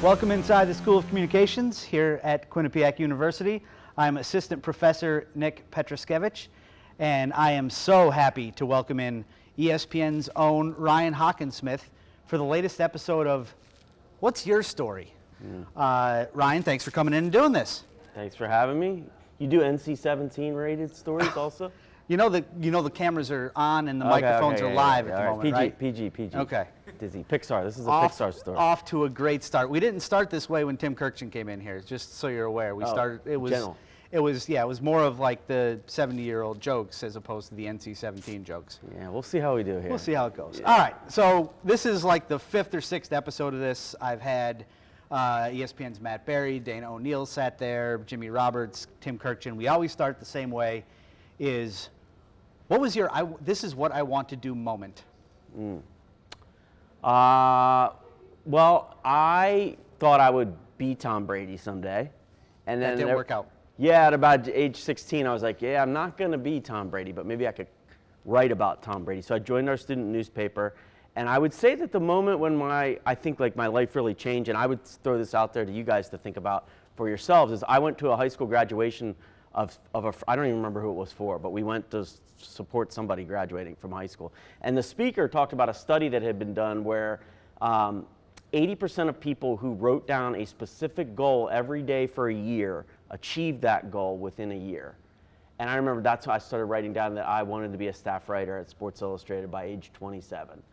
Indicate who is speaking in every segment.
Speaker 1: Welcome inside the School of Communications here at Quinnipiac University. I'm Assistant Professor Nick Pietruszkiewicz, and I am so happy to welcome in ESPN's own Ryan Hockensmith for the latest episode of What's Your Story? Ryan, thanks for coming in and doing this.
Speaker 2: Thanks for having me. You do NC-17 rated stories also?
Speaker 1: You know the cameras are on and the microphones are live at the moment, right?
Speaker 2: PG.
Speaker 1: Okay.
Speaker 2: Disney. Pixar. This is a Pixar story.
Speaker 1: Off to a great start. We didn't start this way when Tim Kirkchin came in here, just so you're aware. We started, it was more of like the 70-year-old jokes as opposed to the NC-17 jokes.
Speaker 2: Yeah, we'll see how we do here.
Speaker 1: We'll see how it goes. Yeah. All right, so this is like the 5th or 6th episode of this. I've had ESPN's Matt Berry, Dana O'Neill sat there, Jimmy Roberts, Tim Kirkchin. We always start the same way, is what was your this is what I want to do moment?
Speaker 2: Well, I thought I would be Tom Brady someday. And then
Speaker 1: that didn't work out.
Speaker 2: Yeah, at about age 16, I was like, yeah, I'm not going to be Tom Brady, but maybe I could write about Tom Brady. So I joined our student newspaper. And I would say that the moment when I think like my life really changed, and I would throw this out there to you guys to think about for yourselves, is I went to a high school graduation of I don't even remember who it was for, but we went to support somebody graduating from high school. And the speaker talked about a study that had been done where 80% of people who wrote down a specific goal every day for a year achieved that goal within a year. And I remember that's why I started writing down that I wanted to be a staff writer at Sports Illustrated by age 27.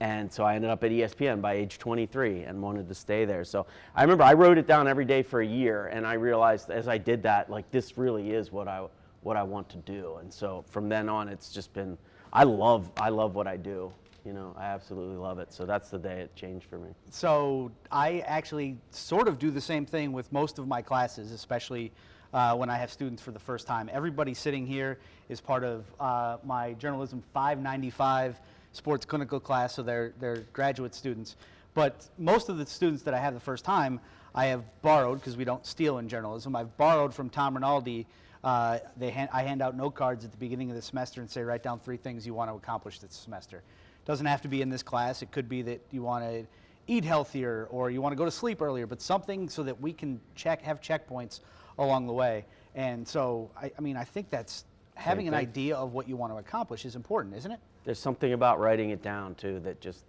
Speaker 2: And so I ended up at ESPN by age 23 and wanted to stay there. So I remember I wrote it down every day for a year, and I realized as I did that, like, this really is what I want to do. And so from then on, it's just been, I love what I do. You know, I absolutely love it. So that's the day it changed for me. So
Speaker 1: I actually sort of do the same thing with most of my classes, especially when I have students for the first time. Everybody sitting here is part of my Journalism 595 sports clinical class, so they're graduate students. But most of the students that I have the first time, I have borrowed, because we don't steal in journalism, I've borrowed from Tom Rinaldi. I hand out note cards at the beginning of the semester and say, write down 3 things you want to accomplish this semester. It doesn't have to be in this class. It could be that you want to eat healthier or you want to go to sleep earlier, but something so that we can have checkpoints along the way. And so, I think that's having an idea of what you want to accomplish is important, isn't it?
Speaker 2: There's something about writing it down, too, that just,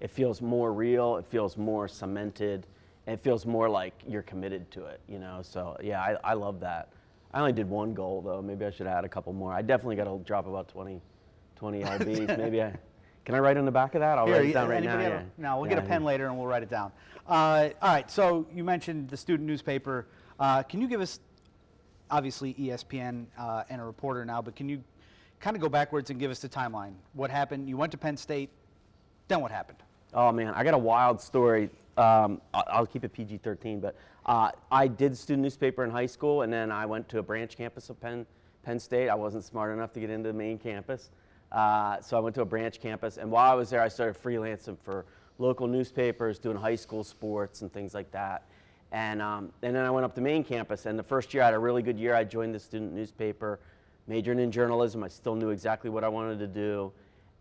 Speaker 2: it feels more real, it feels more cemented, and it feels more like you're committed to it, you know? So, yeah, I love that. I only did 1 goal, though. Maybe I should add a couple more. I definitely got to drop about 20 lbs. Maybe can I write on the back of that? I'll write it down right now. Yeah.
Speaker 1: No, we'll get a pen later and we'll write it down. All right, so you mentioned the student newspaper. Can you give us, obviously ESPN and a reporter now, but can you kind of go backwards and give us the timeline? What happened? You went to Penn State, then what happened?
Speaker 2: Oh man, I got a wild story. I'll keep it PG-13, but I did student newspaper in high school, and then I went to a branch campus of Penn State. I wasn't smart enough to get into the main campus, so I went to a branch campus, and while I was there, I started freelancing for local newspapers, doing high school sports and things like that. And then I went up to main campus, and the first year I had a really good year. I joined the student newspaper, majored in journalism. I still knew exactly what I wanted to do.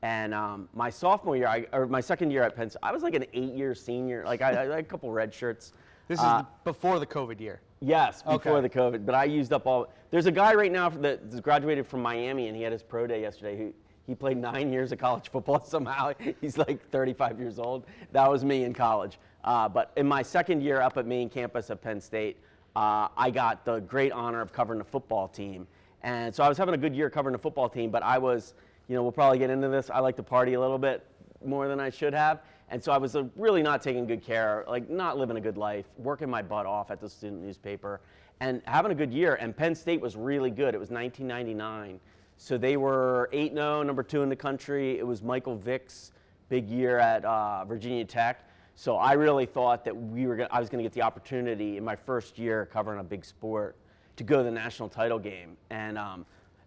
Speaker 2: And my sophomore year, or my second year at Penn State, I was like an 8-year senior. Like I had a couple red shirts.
Speaker 1: This is before the COVID year.
Speaker 2: Yes, before the COVID. But I used up all. There's a guy right now that graduated from Miami, and he had his pro day yesterday. He played 9 years of college football somehow. He's like 35 years old. That was me in college. But in my second year up at main campus at Penn State, I got the great honor of covering the football team. And so I was having a good year covering the football team, but I was, we'll probably get into this. I like to party a little bit more than I should have. And so I was really not taking good care, like not living a good life, working my butt off at the student newspaper and having a good year. And Penn State was really good. It was 1999. So they were 8-0, number 2 in the country. It was Michael Vick's big year at Virginia Tech. So I really thought that I was going to get the opportunity in my first year covering a big sport to go to the national title game. And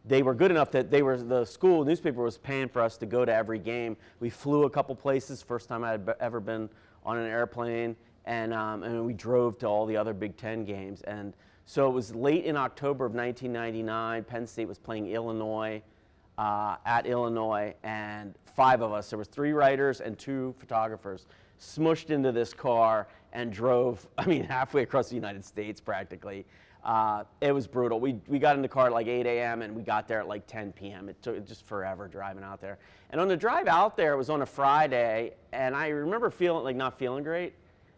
Speaker 2: they were good enough that the school newspaper was paying for us to go to every game. We flew a couple places, first time I had ever been on an airplane, and we drove to all the other Big Ten games. And so it was late in October of 1999. Penn State was playing Illinois at Illinois, and 5 of us. There was 3 writers and 2 photographers. smushed into this car and drove, halfway across the United States practically. It was brutal. We got in the car at like 8 a.m. and we got there at like 10 p.m. It took just forever driving out there. And on the drive out there, it was on a Friday, and I remember not feeling great,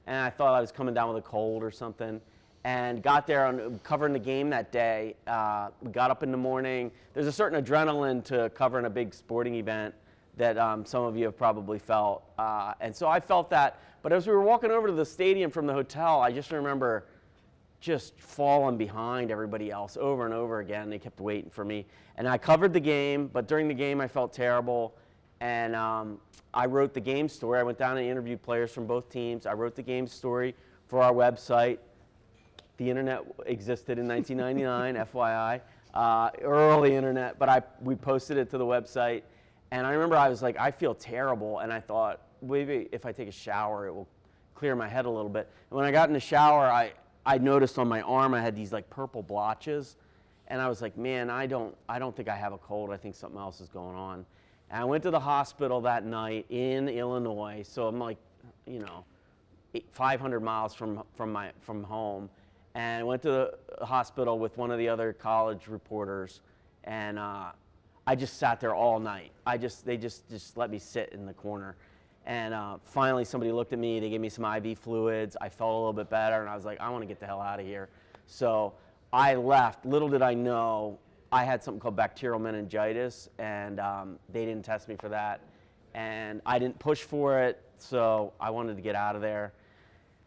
Speaker 2: and I thought I was coming down with a cold or something. And got there covering the game that day. We got up in the morning. There's a certain adrenaline to covering a big sporting event that some of you have probably felt. And so I felt that. But as we were walking over to the stadium from the hotel, I just remember just falling behind everybody else over and over again. They kept waiting for me. And I covered the game, but during the game I felt terrible. And I wrote the game story. I went down and interviewed players from both teams. I wrote the game story for our website. The internet existed in 1999, FYI, early internet, but we posted it to the website. And I remember I was like, I feel terrible. And I thought, maybe if I take a shower, it will clear my head a little bit. And when I got in the shower, I noticed on my arm I had these like purple blotches. And I was like, man, I don't think I have a cold. I think something else is going on. And I went to the hospital that night in Illinois. So I'm like, 500 miles from home. And I went to the hospital with one of the other college reporters, and I just sat there all night. They just let me sit in the corner. And finally somebody looked at me, they gave me some IV fluids, I felt a little bit better, and I was like, I want to get the hell out of here. So I left. Little did I know, I had something called bacterial meningitis, and they didn't test me for that. And I didn't push for it, so I wanted to get out of there.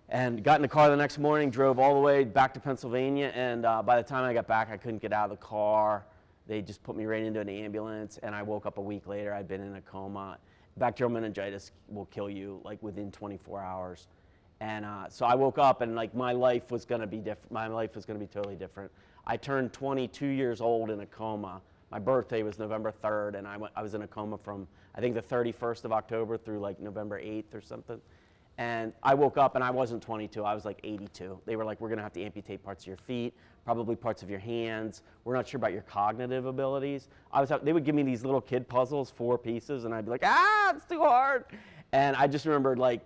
Speaker 2: And got in the car the next morning, drove all the way back to Pennsylvania, and by the time I got back, I couldn't get out of the car. They just put me right into an ambulance, and I woke up a week later. I'd been in a coma. Bacterial meningitis will kill you like within 24 hours. And so I woke up, and like my life was going to be different. My life was going to be totally different. I turned 22 years old in a coma. My birthday was November 3rd, and I was in a coma from, I think, the 31st of October through like November 8th or something. And I woke up, and I wasn't 22. I was like 82. They were like, we're going to have to amputate parts of your feet, probably parts of your hands. We're not sure about your cognitive abilities. They would give me these little kid puzzles, 4 pieces, and I'd be like, it's too hard. And I just remembered like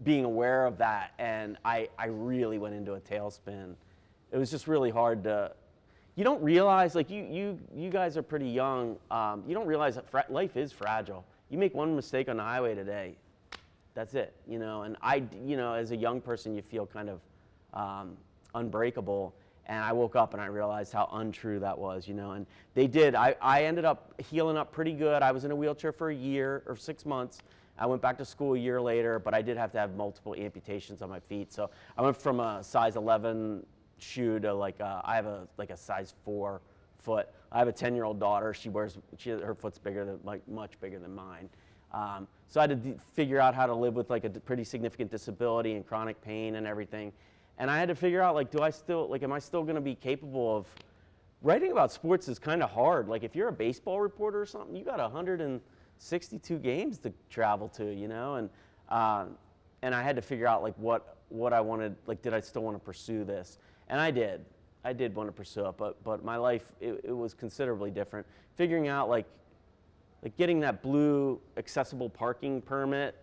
Speaker 2: being aware of that, and I really went into a tailspin. It was just really hard to, you don't realize, like you guys are pretty young, you don't realize that life is fragile. You make one mistake on the highway today, that's it, and as a young person, you feel kind of unbreakable. And I woke up and I realized how untrue that was, and they did. I ended up healing up pretty good. I was in a wheelchair for a year or 6 months. I went back to school a year later, but I did have to have multiple amputations on my feet. So I went from a size 11 shoe to I have a size 4 foot. I have a 10-year-old daughter. Her foot's much bigger than mine. So I had to figure out how to live with like a pretty significant disability and chronic pain and everything. And I had to figure out, am I still going to be capable of writing about sports is kind of hard. Like if you're a baseball reporter or something, you got 162 games to travel to, and I had to figure out like what I wanted, like did I still want to pursue this? And I did want to pursue it, but my life, it was considerably different. Figuring out like getting that blue accessible parking permit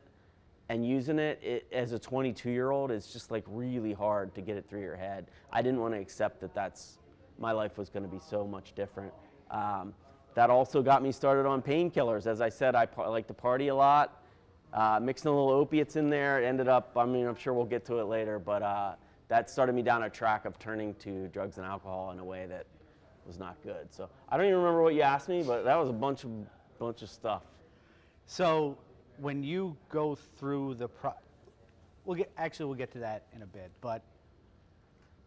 Speaker 2: and using it as a 22-year-old is just like really hard to get it through your head. I didn't want to accept that my life was going to be so much different. That also got me started on painkillers. As I said, I like to party a lot, mixing a little opiates in there. It ended up, I'm sure we'll get to it later, but that started me down a track of turning to drugs and alcohol in a way that was not good. So I don't even remember what you asked me, but that was a bunch of stuff.
Speaker 1: So when you go through we'll get to that in a bit, but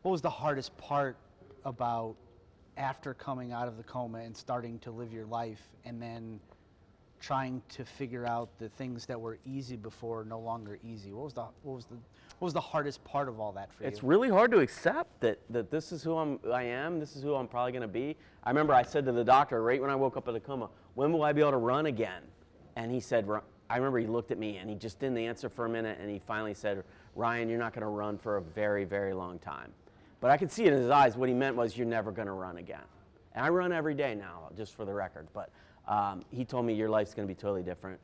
Speaker 1: what was the hardest part about after coming out of the coma and starting to live your life and then trying to figure out the things that were easy before no longer easy? What was the hardest part of all that for you?
Speaker 2: It's really hard to accept that this is who I am, this is who I'm probably going to be. I remember I said to the doctor right when I woke up in the coma, when will I be able to run again? And he said, I remember he looked at me and he just didn't answer for a minute, and he finally said, Ryan, you're not going to run for a very, very long time. But I could see it in his eyes. What he meant was, you're never going to run again. And I run every day now, just for the record. But he told me, your life's going to be totally different.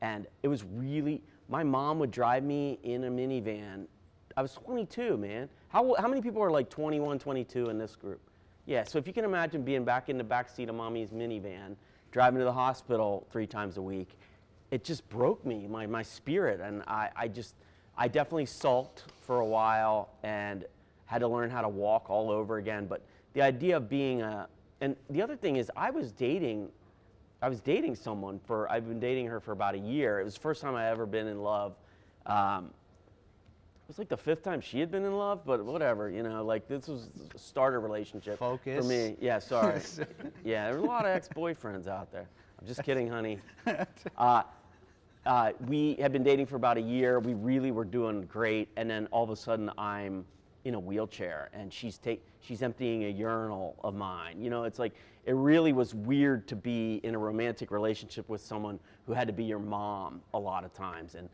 Speaker 2: And it was really, my mom would drive me in a minivan. I was 22, man. How many people are like 21, 22 in this group? Yeah, so if you can imagine being back in the backseat of mommy's minivan, driving to the hospital 3 times a week, it just broke me, my spirit. And I definitely sulked for a while and had to learn how to walk all over again. But the idea of being and the other thing is I was dating someone I've been dating her for about a year. It was the first time I ever been in love. It was like the 5th time she had been in love, but whatever, like this was a starter relationship
Speaker 1: Focus.
Speaker 2: for me. Yeah, sorry. Yeah, there were a lot of ex-boyfriends out there. I'm just kidding, honey. We had been dating for about a year. We really were doing great, and then all of a sudden I'm in a wheelchair, and she's emptying a urinal of mine. It's like it really was weird to be in a romantic relationship with someone who had to be your mom a lot of times. And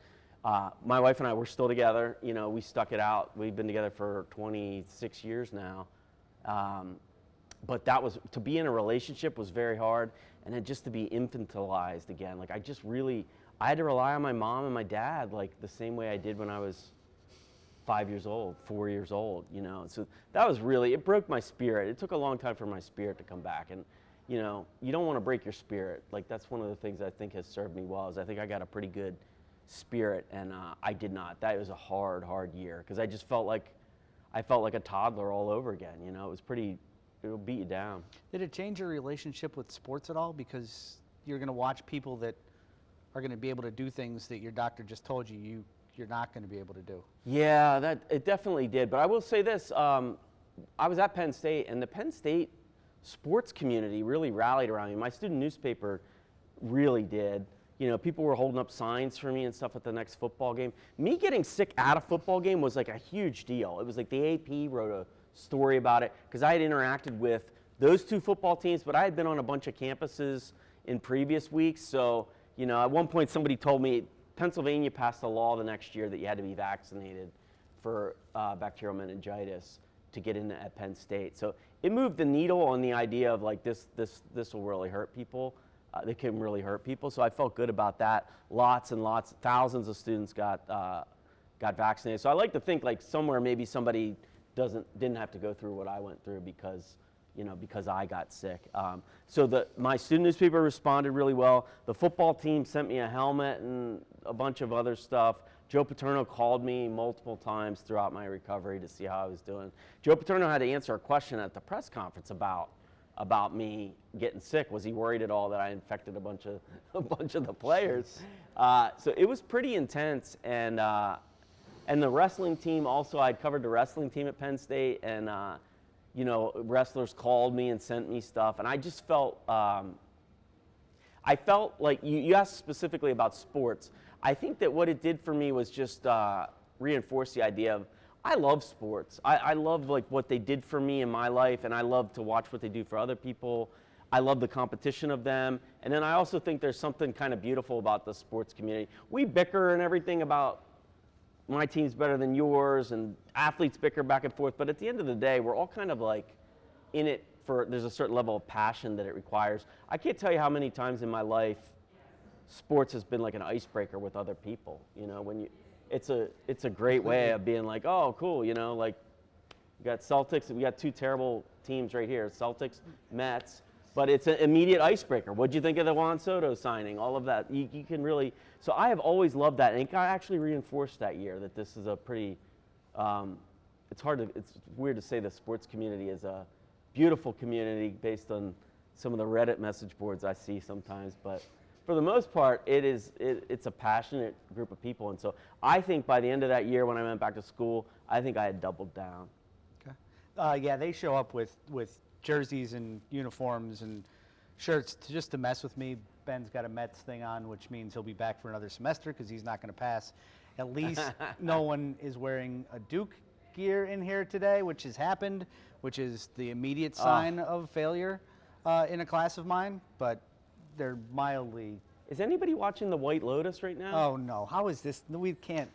Speaker 2: my wife and I were still together. We stuck it out. We've been together for 26 years now. But to be in a relationship was very hard, and then just to be infantilized again. Like I had to rely on my mom and my dad like the same way I did when I was 5 years old, 4 years old, So that was it broke my spirit. It took a long time for my spirit to come back. And, you don't want to break your spirit. Like that's one of the things I think has served me well is I think I got a pretty good spirit, and I did not. That was a hard year because I just felt like a toddler all over again. It'll beat you down.
Speaker 1: Did it change your relationship with sports at all? Because you're going to watch people that are going to be able to do things that your doctor just told you're not going to be able to do.
Speaker 2: Yeah, it definitely did. But I will say this, I was at Penn State, and the Penn State sports community really rallied around me. My student newspaper really did. People were holding up signs for me and stuff at the next football game. Me getting sick at a football game was like a huge deal. It was like the AP wrote a story about it because I had interacted with those 2 football teams, but I had been on a bunch of campuses in previous weeks. So, at one point somebody told me Pennsylvania passed a law the next year that you had to be vaccinated for bacterial meningitis to get in at Penn State. So it moved the needle on the idea of like this will really hurt people. They can really hurt people. So I felt good about that. Lots and lots, thousands of students got vaccinated. So I like to think like somewhere maybe somebody didn't have to go through what I went through because I got sick. So my student newspaper responded really well. The football team sent me a helmet and a bunch of other stuff. Joe Paterno called me multiple times throughout my recovery to see how I was doing. Joe Paterno had to answer a question at the press conference about me getting sick. Was he worried at all that I infected a bunch of the players? So it was pretty intense, and the wrestling team also. I'd covered the wrestling team at Penn State, and wrestlers called me and sent me stuff, and I just felt. I felt like you asked specifically about sports. I think that what it did for me was just reinforce the idea of I love sports. I love like what they did for me in my life, and I love to watch what they do for other people. I love the competition of them. And then I also think there's something kind of beautiful about the sports community. We bicker and everything about my team's better than yours, and athletes bicker back and forth. But at the end of the day, we're all kind of like in it there's a certain level of passion that it requires. I can't tell you how many times in my life sports has been like an icebreaker with other people. It's a great way of being like, oh, cool, like we got Celtics, we got 2 terrible teams right here, Celtics, Mets, but it's an immediate icebreaker. What'd you think of the Juan Soto signing? All of that, you can really, so I have always loved that, and it got actually reinforced that year that this is a pretty, it's weird to say the sports community is a beautiful community based on some of the Reddit message boards I see sometimes, but for the most part, it's a passionate group of people. And so I think by the end of that year when I went back to school, I think I had doubled down.
Speaker 1: Okay. Yeah, they show up with jerseys and uniforms and shirts just to mess with me. Ben's got a Mets thing on, which means he'll be back for another semester because he's not going to pass. At least no one is wearing a Duke gear in here today, which has happened, which is the immediate sign of failure in a class of mine. But they're mildly.
Speaker 2: Is anybody watching the White Lotus right now?
Speaker 1: Oh no! How is this? We can't.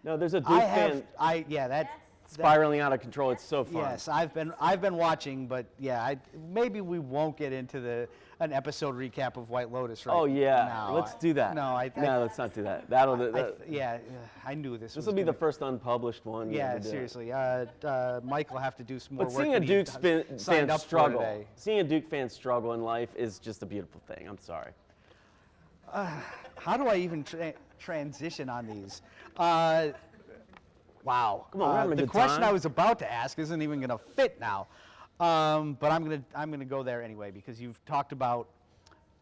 Speaker 2: No, there's a Duke fan.
Speaker 1: Yeah, that.
Speaker 2: spiraling out of control. It's so fun.
Speaker 1: Yes, I've been watching, but yeah, maybe we won't get into an episode recap of White Lotus, right?
Speaker 2: Oh yeah,
Speaker 1: now.
Speaker 2: let's do that.
Speaker 1: No,
Speaker 2: let's not do that.
Speaker 1: I knew this.
Speaker 2: This will be the first unpublished one.
Speaker 1: Yeah, seriously. Mike will have to do some more
Speaker 2: But
Speaker 1: work.
Speaker 2: seeing a Duke fan struggle,
Speaker 1: today.
Speaker 2: seeing a Duke fan struggle in life is just a beautiful thing. I'm sorry.
Speaker 1: How do I even transition on these? Wow.
Speaker 2: Come on, we're having a
Speaker 1: the
Speaker 2: good
Speaker 1: question
Speaker 2: time.
Speaker 1: I was about to ask isn't even going to fit now. But I'm gonna go there anyway because you've talked about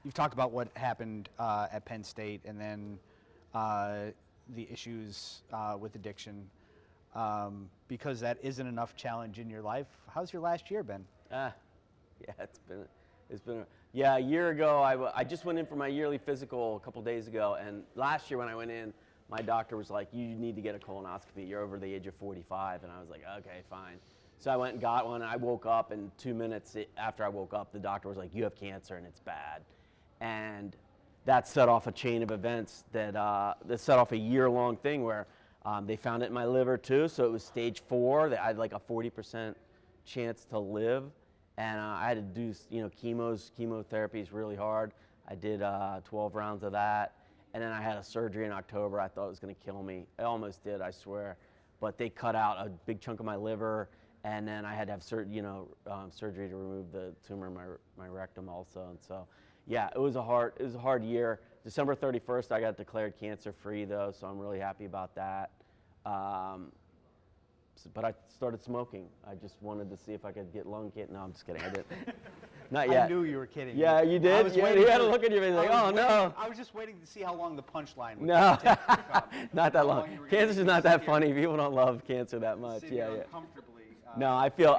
Speaker 1: what happened at Penn State and then the issues with addiction. Because that isn't enough challenge in your life. How's your last year been?
Speaker 2: Yeah, a year ago I just went in for my yearly physical a couple days ago, and last year when I went in, my doctor was like, you need to get a colonoscopy. You're over the age of 45, and I was like, okay, fine. So I went and got one, and I woke up, and 2 minutes after I woke up, the doctor was like, you have cancer, and it's bad. And that set off a chain of events that set off a year-long thing where they found it in my liver too, so it was stage 4. I had like a 40% chance to live, and I had to do chemotherapy is really hard. I did 12 rounds of that, and then I had a surgery in October. I thought it was going to kill me. It almost did, I swear, but they cut out a big chunk of my liver, and then I had to have surgery to remove the tumor in my rectum also, and so. Yeah, it was a hard year. December 31st, I got declared cancer-free though, so I'm really happy about that. But I started smoking. I just wanted to see if I could get lung cancer. No, I'm just kidding. I didn't. Not yet.
Speaker 1: I knew you were kidding.
Speaker 2: Yeah, you did. You had a look at your face like, oh no.
Speaker 1: I was just waiting to see how long the punchline would
Speaker 2: No,
Speaker 1: take.
Speaker 2: not that long. Cancer's not that funny. People don't love cancer that much. Yeah. No, I feel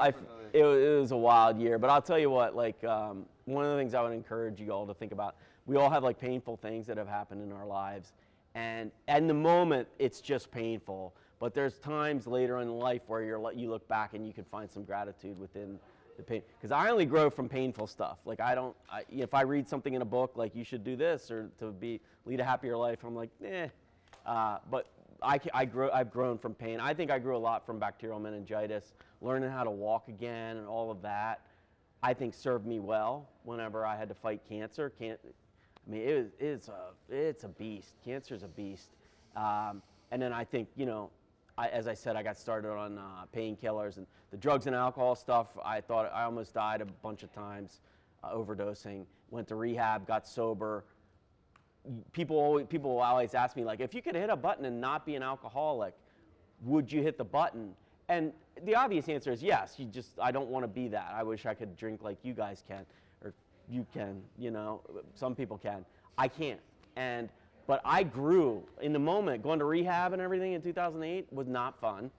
Speaker 2: it was a wild year, but I'll tell you what. Like one of the things I would encourage you all to think about. We all have like painful things that have happened in our lives, and in the moment it's just painful. But there's times later in life where you look back and you can find some gratitude within the pain. Because I only grow from painful stuff. Like if I read something in a book like you should do this or lead a happier life, I'm like, eh. But I've grown from pain. I think I grew a lot from bacterial meningitis, learning how to walk again and all of that. I think served me well whenever I had to fight cancer. It's a beast. Cancer's a beast. And then I think, as I said, I got started on painkillers and the drugs and alcohol stuff. I thought I almost died a bunch of times overdosing. Went to rehab, got sober. People will always ask me, like, if you could hit a button and not be an alcoholic, would you hit the button? And the obvious answer is yes. I don't want to be that. I wish I could drink like you guys can, or you can, some people can. I can't. But I grew in the moment. Going to rehab and everything in 2008 was not fun.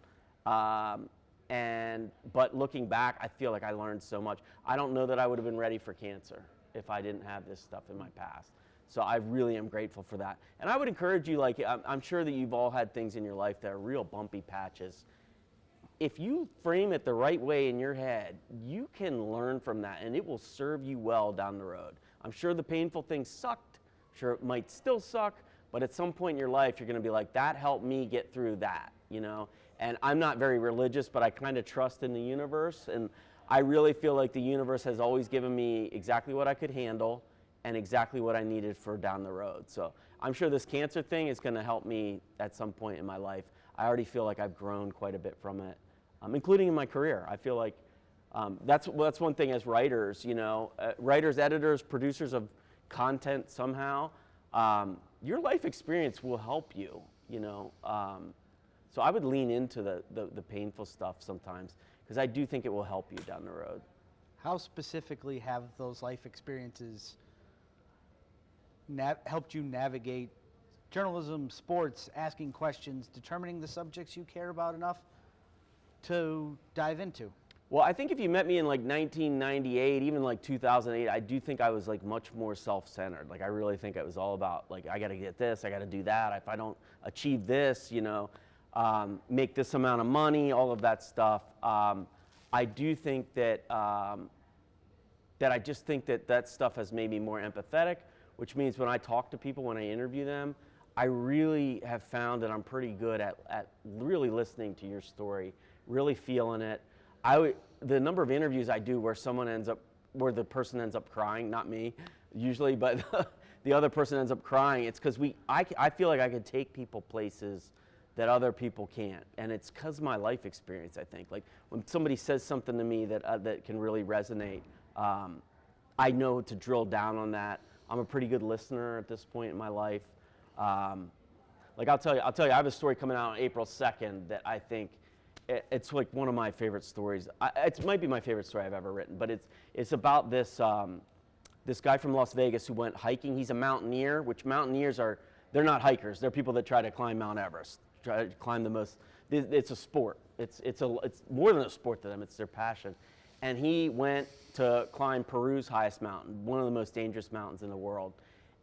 Speaker 2: But looking back, I feel like I learned so much. I don't know that I would have been ready for cancer if I didn't have this stuff in my past. So I really am grateful for that. And I would encourage you, like, I'm sure that you've all had things in your life that are real bumpy patches. If you frame it the right way in your head, you can learn from that, and it will serve you well down the road. I'm sure the painful things sucked. I'm sure it might still suck, but at some point in your life, you're going to be like, that helped me get through that, And I'm not very religious, but I kind of trust in the universe, and I really feel like the universe has always given me exactly what I could handle and exactly what I needed for down the road. So I'm sure this cancer thing is going to help me at some point in my life. I already feel like I've grown quite a bit from it, including in my career. I feel like that's one thing as writers, writers, editors, producers of content somehow, your life experience will help you, So I would lean into the painful stuff sometimes because I do think it will help you down the road.
Speaker 1: How specifically have those life experiences helped you navigate journalism, sports, asking questions, determining the subjects you care about enough to dive into?
Speaker 2: Well, I think if you met me in like 1998, even like 2008, I do think I was like much more self-centered. Like I really think it was all about like, I got to get this, I got to do that. If I don't achieve this, make this amount of money, all of that stuff. I do think that I just think that stuff has made me more empathetic, which means when I talk to people, when I interview them, I really have found that I'm pretty good at really listening to your story, really feeling it. The number of interviews I do where where the person ends up crying, not me usually, but the other person ends up crying, it's because I feel like I could take people places that other people can't, and it's because of my life experience, I think. Like when somebody says something to me that can really resonate, I know to drill down on that. I'm a pretty good listener at this point in my life. Like I'll tell you, I have a story coming out on April 2nd that I think it's like one of my favorite stories. It might be my favorite story I've ever written, but it's about this this guy from Las Vegas who went hiking. He's a mountaineer, which mountaineers they're not hikers. They're people that try to climb Mount Everest, try to climb the most. It's a sport. It's more than a sport to them. It's their passion. And he went to climb Peru's highest mountain, one of the most dangerous mountains in the world.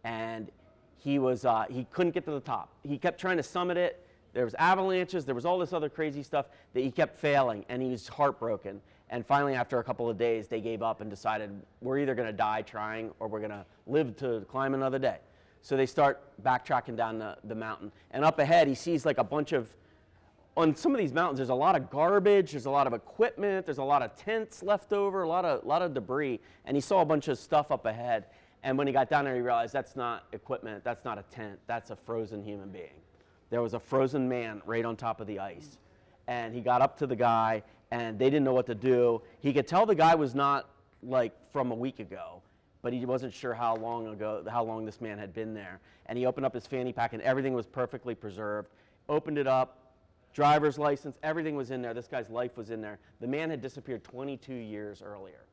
Speaker 2: And he couldn't get to the top. He kept trying to summit it. There was avalanches. There was all this other crazy stuff that he kept failing, and he was heartbroken. And finally, after a couple of days, they gave up and decided we're either going to die trying or we're going to live to climb another day. So they start backtracking down the mountain. And up ahead, he sees like a bunch of, on some of these mountains, there's a lot of garbage, there's a lot of equipment, there's a lot of tents left over, a lot of debris. And he saw a bunch of stuff up ahead. And when he got down there, he realized that's not equipment, that's not a tent, that's a frozen human being. There was a frozen man right on top of the ice. And he got up to the guy, and they didn't know what to do. He could tell the guy was not like from a week ago, but he wasn't sure how long this man had been there. And he opened up his fanny pack, and everything was perfectly preserved. Opened it up, driver's license, everything was in there. This guy's life was in there. The man had disappeared 22 years earlier.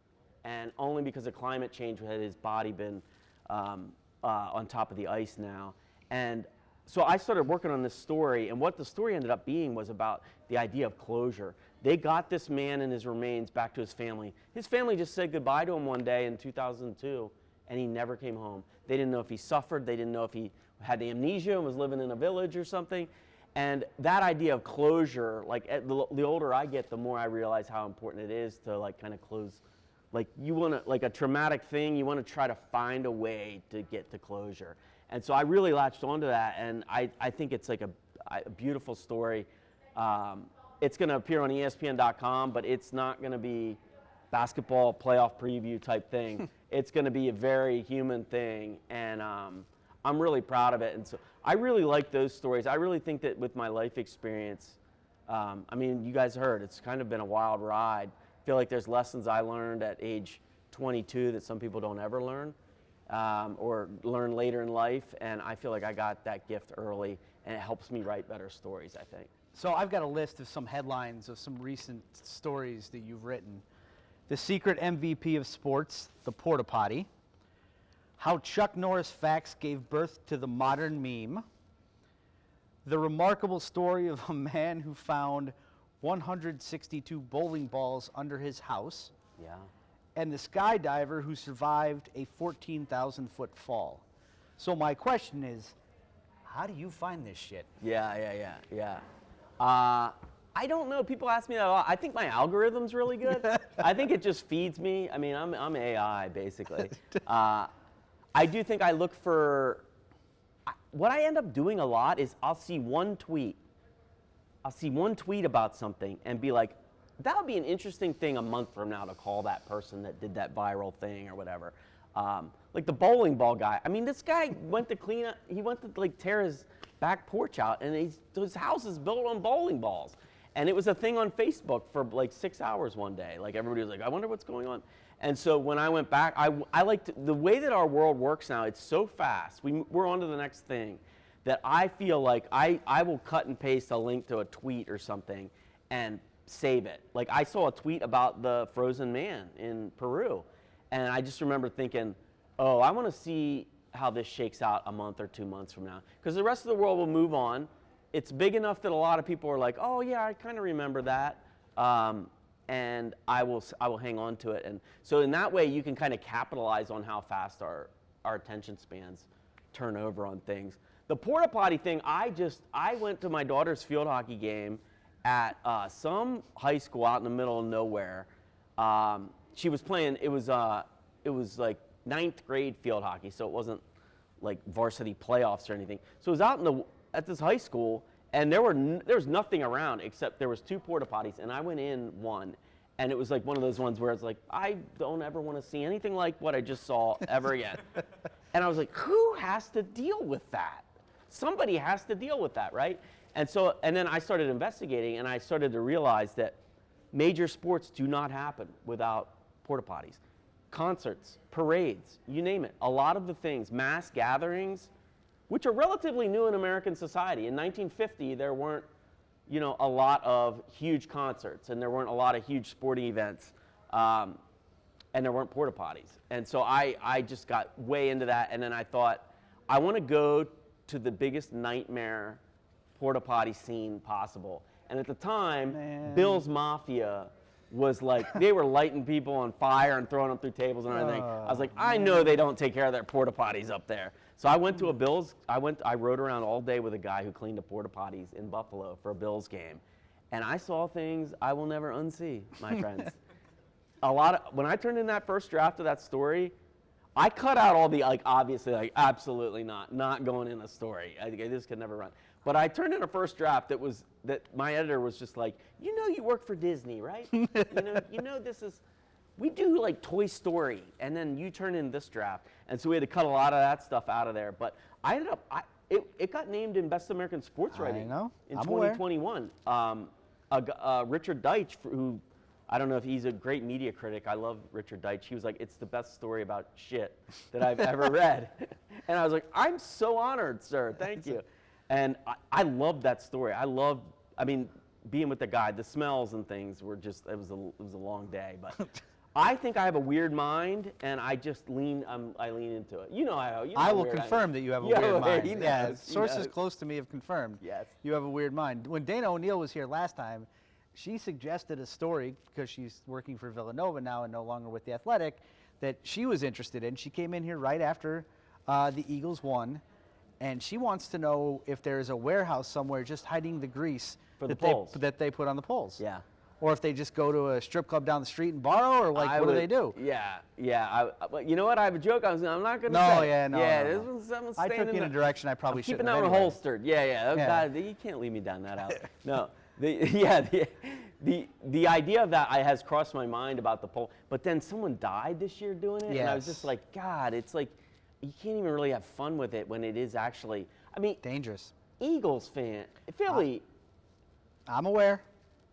Speaker 2: And only because of climate change had his body been on top of the ice now. And so I started working on this story, and what the story ended up being was about the idea of closure. They got this man and his remains back to his family. His family just said goodbye to him one day in 2002, and he never came home. They didn't know if he suffered. They didn't know if he had amnesia and was living in a village or something. And that idea of closure, like the older I get, the more I realize how important it is to like kind of close. Like you want to, like a traumatic thing, you want to try to find a way to get to closure. And so I really latched onto that, and I think it's like a beautiful story. It's going to appear on ESPN.com, but it's not going to be basketball playoff preview type thing. It's going to be a very human thing, and I'm really proud of it. And so I really like those stories. I really think that with my life experience, I mean, you guys heard, it's kind of been a wild ride. I feel like there's lessons I learned at age 22 that some people don't ever learn. Or learn later in life, and I feel like I got that gift early, and it helps me write better stories, I think.
Speaker 1: So I've got a list of some headlines of some recent stories that you've written. The secret MVP of sports, the porta potty. How Chuck Norris facts gave birth to the modern meme. The remarkable story of a man who found 162 bowling balls under his house.
Speaker 2: Yeah.
Speaker 1: And the skydiver who survived a 14,000-foot fall. So my question is, how do you find this shit?
Speaker 2: Yeah. I don't know. People ask me that a lot. I think my algorithm's really good. I think it just feeds me. I mean, I'm AI, basically. I do think I look for, what I end up doing a lot is I'll see one tweet about something and be like, that would be an interesting thing a month from now to call that person that did that viral thing or whatever. Like the bowling ball guy. I mean, this guy went to clean up, he went to like tear his back porch out, and his house is built on bowling balls. And it was a thing on Facebook for like 6 hours one day. Like everybody was like, I wonder what's going on. And so when I went back, I liked the way that our world works now. It's so fast. We're on to the next thing that I feel like I will cut and paste a link to a tweet or something and save it. Like I saw a tweet about the frozen man in Peru, and I just remember thinking, oh, I want to see how this shakes out a month or 2 months from now, because the rest of the world will move on. It's big enough that a lot of people are like, oh yeah, I kind of remember that, and I will hang on to it. And so in that way, you can kind of capitalize on how fast our attention spans turn over on things. The porta potty thing, I went to my daughter's field hockey game at some high school out in the middle of nowhere. She was playing, it was like 9th grade field hockey, so it wasn't like varsity playoffs or anything. So it was out at this high school, And there was nothing around except there was 2 porta potties, and I went in one, and it was like one of those ones where it's like, I don't ever want to see anything like what I just saw ever again. And I was like, who has to deal with that? Somebody has to deal with that, right? And then I started investigating, and I started to realize that major sports do not happen without porta potties. Concerts, parades, you name it. A lot of the things, mass gatherings, which are relatively new in American society. In 1950, there weren't, a lot of huge concerts, and there weren't a lot of huge sporting events, and there weren't porta potties. And so I just got way into that, and then I thought, I want to go to the biggest nightmare porta potty scene possible. And at the time, Bill's Mafia was like, they were lighting people on fire and throwing them through tables and everything. I was like, I know they don't take care of their porta potties up there. So I went to a Bills, I rode around all day with a guy who cleaned up porta potties in Buffalo for a Bills game. And I saw things I will never unsee, my friends. When I turned in that first draft of that story, I cut out all the, obviously, absolutely not going in a story. This could never run. But I turned in a first draft that my editor was just like, you work for Disney, right? This is, we do like Toy Story, and then you turn in this draft. And so we had to cut a lot of that stuff out of there. But I ended up, it got named in Best American Sports Writing in 2021. Richard Deitch, who, I don't know if he's a great media critic. I love Richard Deitch. He was like, it's the best story about shit that I've ever read. And I was like, I'm so honored, sir. Thank you. And I loved that story. Being with the guy, the smells and things were just, it was a long day. But I think I have a weird mind, and I just lean into it.
Speaker 1: I will confirm that you have a weird mind.
Speaker 2: Yeah,
Speaker 1: sources close to me have confirmed.
Speaker 2: Yes.
Speaker 1: You have a weird mind. When Dana O'Neill was here last time, she suggested a story, because she's working for Villanova now and no longer with the Athletic, that she was interested in. She came in here right after the Eagles won, and she wants to know if there's a warehouse somewhere just hiding the grease that they put on the poles.
Speaker 2: Yeah.
Speaker 1: Or if they just go to a strip club down the street and borrow, or what do they do?
Speaker 2: Yeah. But you know what? I have a joke. I'm not going to say.
Speaker 1: No.
Speaker 2: This was someone
Speaker 1: I took you in a direction I probably shouldn't
Speaker 2: have. Keeping that one holstered. Yeah. Oh, God, you can't leave me down that alley. No. The idea of that has crossed my mind about the pole, but then someone died this year doing it, and I was just like, God, it's like you can't even really have fun with it when it is actually,
Speaker 1: dangerous.
Speaker 2: Eagles fan, Philly.
Speaker 1: I'm aware.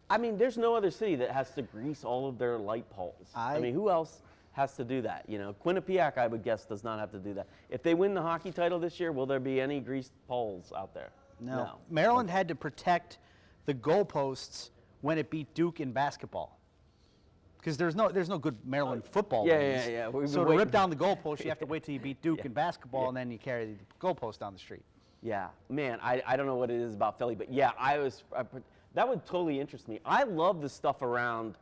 Speaker 2: There's no other city that has to grease all of their light poles. Who else has to do that? Quinnipiac, I would guess, does not have to do that. If they win the hockey title this year, will there be any greased poles out there? No.
Speaker 1: Maryland had to protect the goalposts when it beat Duke in basketball, because there's no good Maryland football wins.
Speaker 2: Yeah.
Speaker 1: So to rip down the goalpost, you have to wait till you beat Duke in basketball, and then you carry the goalpost down the street.
Speaker 2: Yeah, man, I don't know what it is about Philly, but yeah, that would totally interest me. I love the stuff around.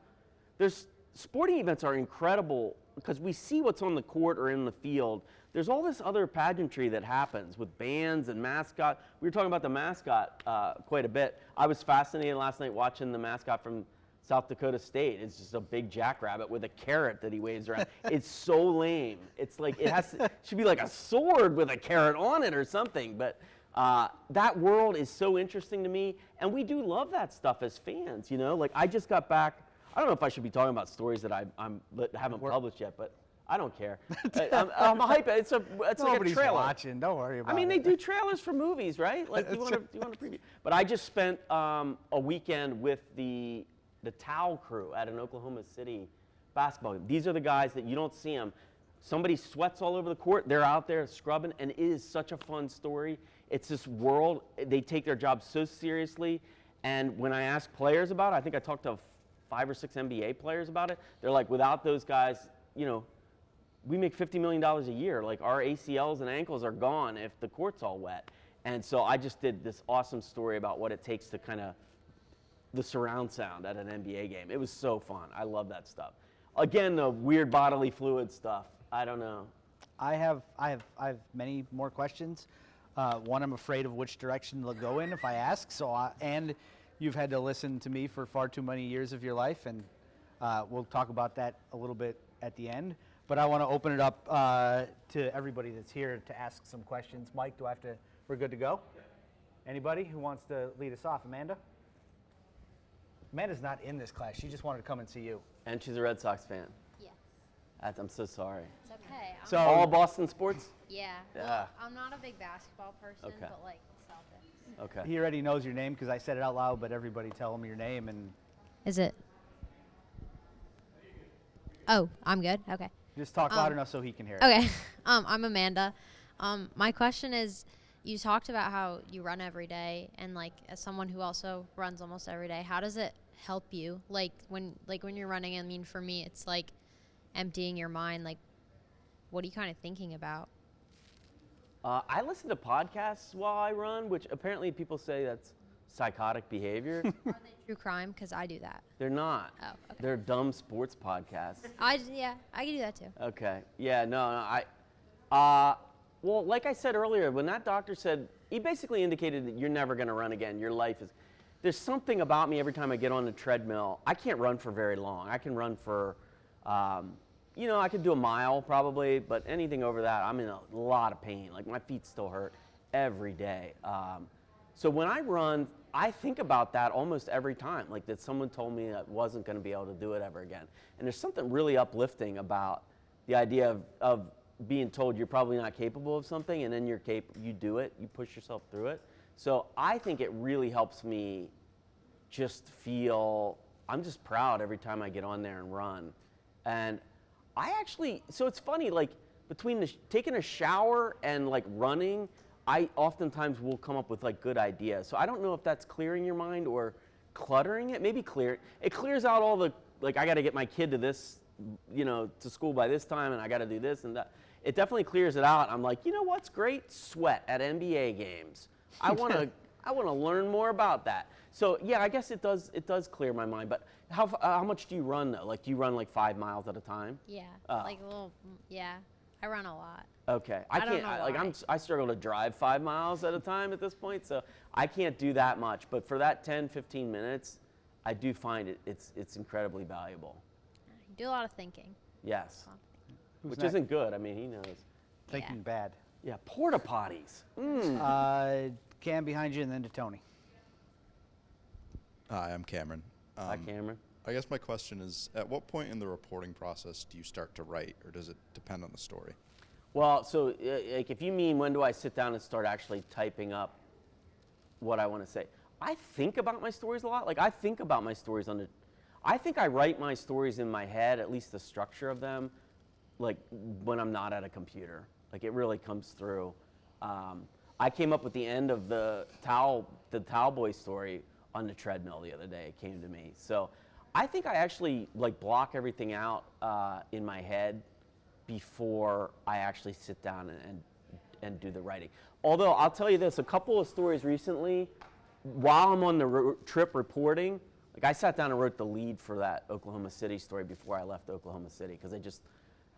Speaker 2: Sporting events are incredible because we see what's on the court or in the field. There's all this other pageantry that happens with bands and mascot. We were talking about the mascot quite a bit. I was fascinated last night watching the mascot from South Dakota State. It's just a big jackrabbit with a carrot that he waves around. It's so lame. It's like should be like a sword with a carrot on it or something. But that world is so interesting to me, and we do love that stuff as fans. Like I just got back. I don't know if I should be talking about stories that I haven't published yet, but I don't care. I'm hyped. It's like a trailer.
Speaker 1: Watching. Don't worry about it.
Speaker 2: They do trailers for movies, right? Like you want to preview. But I just spent a weekend with the Towel crew at an Oklahoma City basketball game. These are the guys that you don't see them. Somebody sweats all over the court. They're out there scrubbing, and it is such a fun story. It's this world. They take their job so seriously. And when I ask players about it, I think I talked to 5 or 6 NBA players about it. They're like, without those guys, we make $50 million a year. Like our ACLs and ankles are gone if the court's all wet. And so I just did this awesome story about what it takes to kind of the surround sound at an NBA game. It was so fun. I love that stuff. Again, the weird bodily fluid stuff. I don't know.
Speaker 1: I have many more questions. One, I'm afraid of which direction they'll go in if I ask. And you've had to listen to me for far too many years of your life, and we'll talk about that a little bit at the end. But I want to open it up to everybody that's here to ask some questions. Mike, we're good to go? Anybody who wants to lead us off? Amanda? Amanda's not in this class. She just wanted to come and see you.
Speaker 2: And she's a Red Sox fan.
Speaker 3: Yes.
Speaker 2: I'm so sorry.
Speaker 3: It's okay.
Speaker 1: So-
Speaker 2: All Boston sports?
Speaker 3: Yeah.
Speaker 1: Yeah.
Speaker 3: Well, I'm not a big basketball person,
Speaker 2: Okay.
Speaker 3: but like Celtics.
Speaker 2: Okay.
Speaker 1: He already knows your name because I said it out loud, but everybody tell him your name and
Speaker 3: Is it? Oh, I'm good. Okay.
Speaker 1: just talk loud enough so he can hear it.
Speaker 3: Okay. I'm Amanda. My question is, you talked about how you run every day, and like as someone who also runs almost every day, how does it help you? Like when you're running, I mean, for me, it's like emptying your mind. Like, what are you kind of thinking about?
Speaker 2: I listen to podcasts while I run, which apparently people say that's psychotic behavior.
Speaker 3: Are they true crime? Because I do that.
Speaker 2: They're not.
Speaker 3: Oh, okay.
Speaker 2: They're dumb sports podcasts.
Speaker 3: I can do that too.
Speaker 2: Okay. Yeah, no, well, like I said earlier, when that doctor said, he basically indicated that you're never going to run again. Your life is, there's something about me every time I get on the treadmill. I can't run for very long. I can run for, I could do a mile probably, but anything over that, I'm in a lot of pain. Like my feet still hurt every day. So when I run, I think about that almost every time, like that someone told me I wasn't going to be able to do it ever again. And there's something really uplifting about the idea of being told you're probably not capable of something, and then you do it, you push yourself through it. So I think it really helps me just feel, I'm just proud every time I get on there and run. And so it's funny, like between taking a shower and like running, I oftentimes will come up with like good ideas. So I don't know if that's clearing your mind or cluttering it. Maybe it clears out all the, like I got to get my kid to this, to school by this time, and I got to do this and that. It definitely clears it out. I'm like, you know what's great? Sweat at NBA games. I want to learn more about that. So yeah, I guess it does clear my mind. But how much do you run though? Like, do you run like 5 miles at a time?
Speaker 3: Yeah.
Speaker 2: Oh.
Speaker 3: Like a little. Yeah. I run a lot.
Speaker 2: Okay.
Speaker 3: I don't know why.
Speaker 2: I struggle to drive 5 miles at a time at this point, so I can't do that much. But for that 10, 15 minutes, I do find it's incredibly valuable.
Speaker 3: You do a lot of thinking.
Speaker 2: Yes.
Speaker 1: Who's
Speaker 2: Which
Speaker 1: next?
Speaker 2: isn't good. I mean, he knows.
Speaker 1: Thinking
Speaker 3: Yeah.
Speaker 1: bad.
Speaker 2: Yeah, porta potties.
Speaker 1: Cam behind you and then to Tony.
Speaker 4: Hi, I'm Cameron.
Speaker 2: Hi, Cameron.
Speaker 4: I guess my question is, at what point in the reporting process do you start to write, or does it depend on the story?
Speaker 2: Well, so like if you mean when do I sit down and start actually typing up what I want to say, I think about my stories a lot. Like I think about my stories I think I write my stories in my head, at least the structure of them, like when I'm not at a computer. Like it really comes through. I came up with the end of the towel boy story on the treadmill the other day. It came to me. So I think I actually like block everything out in my head before I actually sit down and do the writing. Although I'll tell you this, a couple of stories recently, while I'm on the trip reporting, like I sat down and wrote the lead for that Oklahoma City story before I left Oklahoma City, because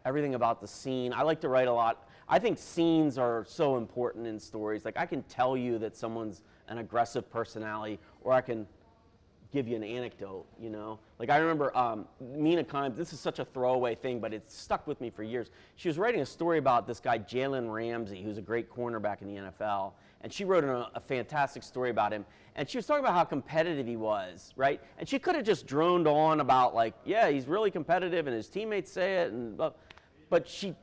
Speaker 2: everything about the scene, I like to write a lot. I think scenes are so important in stories. Like I can tell you that someone's an aggressive personality, or I can give you an anecdote, Like I remember Mina Kimes, this is such a throwaway thing, but it's stuck with me for years. She was writing a story about this guy, Jalen Ramsey, who's a great cornerback in the NFL. And she wrote a fantastic story about him. And she was talking about how competitive he was, right? And she could have just droned on about like, yeah, he's really competitive and his teammates say it. But she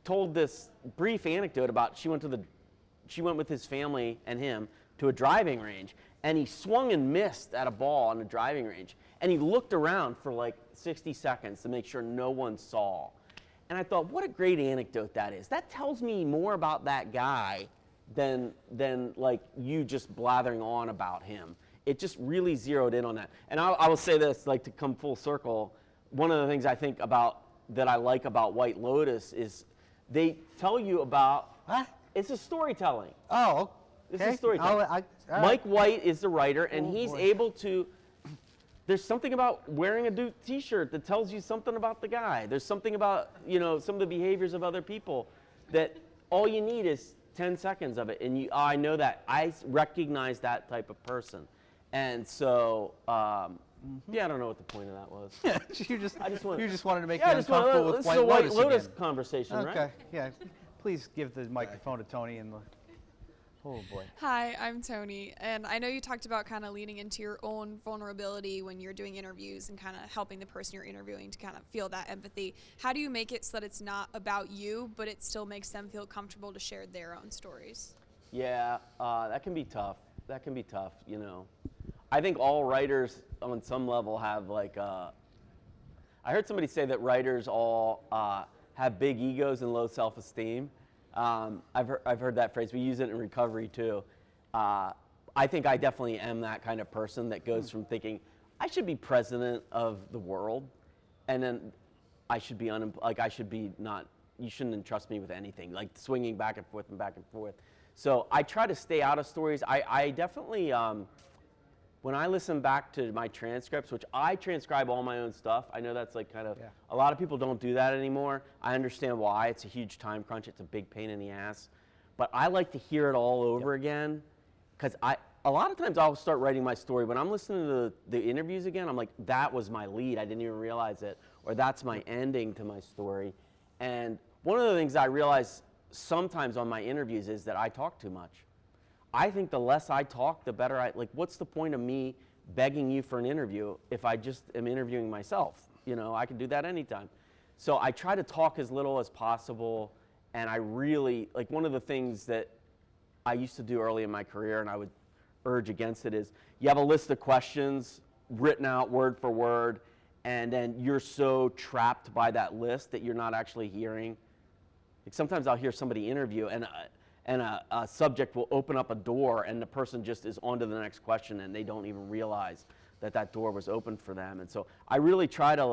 Speaker 2: told this brief anecdote about she went with his family and him to a driving range. And he swung and missed at a ball on the driving range. And he looked around for like 60 seconds to make sure no one saw. And I thought, what a great anecdote that is. That tells me more about that guy than like you just blathering on about him. It just really zeroed in on that. And I will say this, like to come full circle, one of the things I think about that I like about White Lotus is they tell you about,
Speaker 1: What?
Speaker 2: It's a storytelling.
Speaker 1: Oh,
Speaker 2: This
Speaker 1: okay.
Speaker 2: is storytelling.
Speaker 1: all right.
Speaker 2: Mike White is the writer, and he's
Speaker 1: boy.
Speaker 2: able to. There's something about wearing a Duke T-shirt that tells you something about the guy. There's something about some of the behaviors of other people that all you need is 10 seconds of it, and I know that I recognize that type of person, and so yeah, I don't know what the point of that was.
Speaker 1: Yeah, you just wanted to make me
Speaker 2: I just want
Speaker 1: uncomfortable with
Speaker 2: this
Speaker 1: White
Speaker 2: is a White
Speaker 1: Lotus
Speaker 2: Lotus
Speaker 1: again.
Speaker 2: conversation,
Speaker 1: Okay,
Speaker 2: right?
Speaker 1: yeah. Please give the microphone to Tony and Oh boy.
Speaker 5: Hi, I'm Tony, and I know you talked about kind of leaning into your own vulnerability when you're doing interviews and kind of helping the person you're interviewing to kind of feel that empathy. How do you make it so that it's not about you, but it still makes them feel comfortable to share their own stories?
Speaker 2: Yeah, that can be tough. That can be tough, you know. I think all writers on some level have like, I heard somebody say that writers all have big egos and low self-esteem. I've heard that phrase. We use it in recovery too. I think I definitely am that kind of person that goes from thinking I should be president of the world, and then I should be I should be not. You shouldn't entrust me with anything, like swinging back and forth and back and forth. So I try to stay out of stories. I definitely. When I listen back to my transcripts, which I transcribe all my own stuff, I know that's like kind of, a lot of people don't do that anymore. I understand why. It's a huge time crunch. It's a big pain in the ass. But I like to hear it all over again, because a lot of times I'll start writing my story. When I'm listening to the interviews again, I'm like, that was my lead. I didn't even realize it. Or that's my ending to my story. And one of the things I realize sometimes on my interviews is that I talk too much. I think the less I talk, the better like, what's the point of me begging you for an interview if I just am interviewing myself? You know, I can do that anytime. So I try to talk as little as possible, and I really, like one of the things that I used to do early in my career, and I would urge against it, is you have a list of questions written out word for word, and then you're so trapped by that list that you're not actually hearing. Like sometimes I'll hear somebody interview, and a subject will open up a door, and the person just is on to the next question, and they don't even realize that that door was open for them. And so I really try to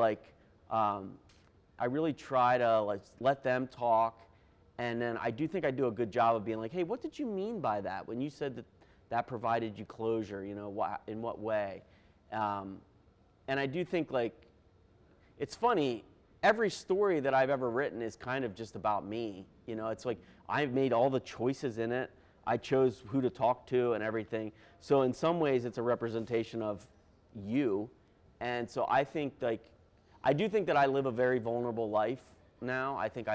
Speaker 2: let them talk, and then I do think I do a good job of being like, hey, what did you mean by that when you said that that provided you closure? You know, in what way? And I do think, like, it's funny. Every story that I've ever written is kind of just about me. You know, it's like I've made all the choices in it. I chose who to talk to and everything. So in some ways, it's a representation of you. And so I think, like, I do think that I live a very vulnerable life now. I think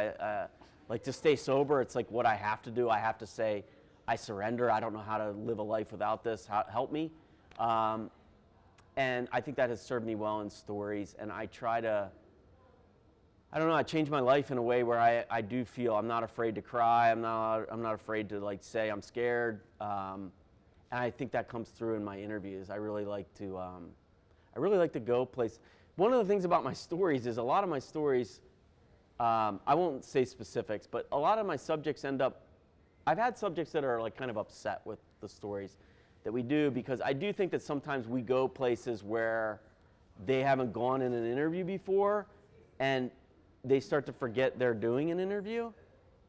Speaker 2: like to stay sober, it's like what I have to do. I have to say, I surrender. I don't know how to live a life without this. Help me. And I think that has served me well in stories. And I try to, I don't know, I changed my life in a way where I do feel I'm not afraid to cry. I'm not afraid to like say I'm scared. And I think that comes through in my interviews. I really like to go place. One of the things about my stories is a lot of my stories, I won't say specifics, but a lot of my subjects I've had subjects that are like kind of upset with the stories that we do, because I do think that sometimes we go places where they haven't gone in an interview before, and they start to forget they're doing an interview.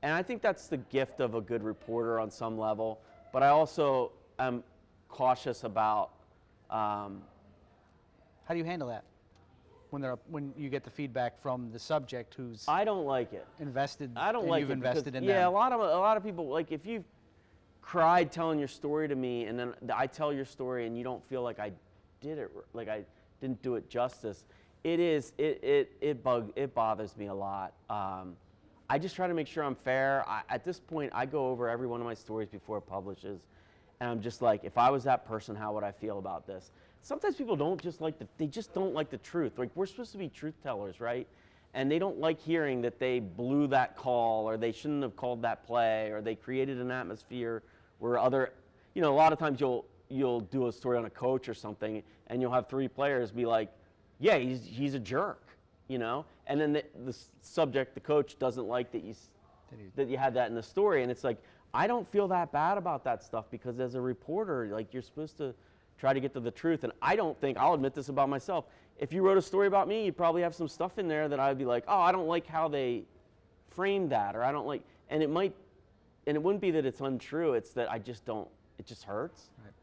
Speaker 2: And I think that's the gift of a good reporter on some level. But I also am cautious about...
Speaker 1: How do you handle that when you get the feedback from the subject who's
Speaker 2: I don't like it.
Speaker 1: invested?
Speaker 2: I don't
Speaker 1: and
Speaker 2: like
Speaker 1: you've
Speaker 2: it
Speaker 1: invested
Speaker 2: because,
Speaker 1: in
Speaker 2: yeah,
Speaker 1: them?
Speaker 2: a lot of people, like, if you've cried telling your story to me, and then I tell your story and you don't feel like I did it, like I didn't do it justice, it bothers me a lot. I just try to make sure I'm fair. At this point, I go over every one of my stories before it publishes, and I'm just like, if I was that person, how would I feel about this? Sometimes people don't just like they just don't like the truth. Like, we're supposed to be truth tellers, right? And they don't like hearing that they blew that call, or they shouldn't have called that play, or they created an atmosphere where a lot of times you'll do a story on a coach or something, and you'll have 3 players be like, yeah, he's a jerk, you know? And then the subject, the coach, doesn't like that you had that in the story. And it's like, I don't feel that bad about that stuff, because as a reporter, like, you're supposed to try to get to the truth. And I don't think, I'll admit this about myself, if you wrote a story about me, you'd probably have some stuff in there that I'd be like, oh, I don't like how they framed that, or I don't like, and it wouldn't be that it's untrue, it's that it just hurts. Right.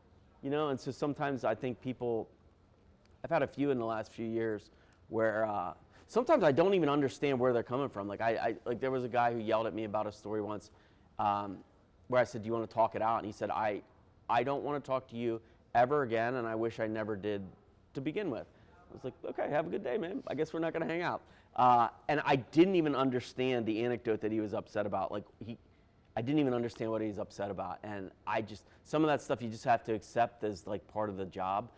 Speaker 2: You know, and so sometimes I think I've had a few in the last few years where sometimes I don't even understand where they're coming from. Like, like there was a guy who yelled at me about a story once where I said, do you want to talk it out? And he said, I don't want to talk to you ever again, and I wish I never did to begin with. I was like, okay, have a good day, man. I guess we're not going to hang out. And I didn't even understand the anecdote that he was upset about. Like, I didn't even understand what he's upset about. And some of that stuff you just have to accept as like part of the job.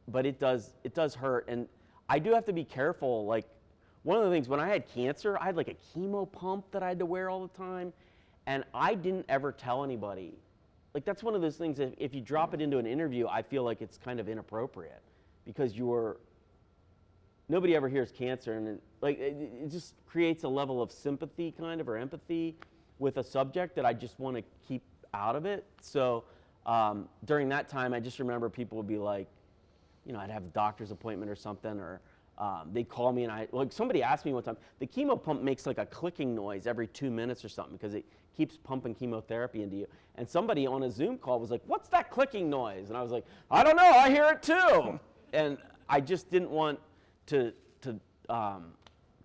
Speaker 2: But it does hurt. And I do have to be careful. Like, one of the things, when I had cancer, I had like a chemo pump that I had to wear all the time. And I didn't ever tell anybody. Like, that's one of those things, if you drop it into an interview, I feel like it's kind of inappropriate because nobody ever hears cancer, and it just creates a level of sympathy kind of, or empathy with a subject that I just want to keep out of it. So during that time, I just remember people would be like, I'd have a doctor's appointment or something, or they'd call me, and somebody asked me one time, the chemo pump makes like a clicking noise every 2 minutes or something because it keeps pumping chemotherapy into you. And somebody on a Zoom call was like, what's that clicking noise? And I was like, I don't know, I hear it too. And I just didn't want to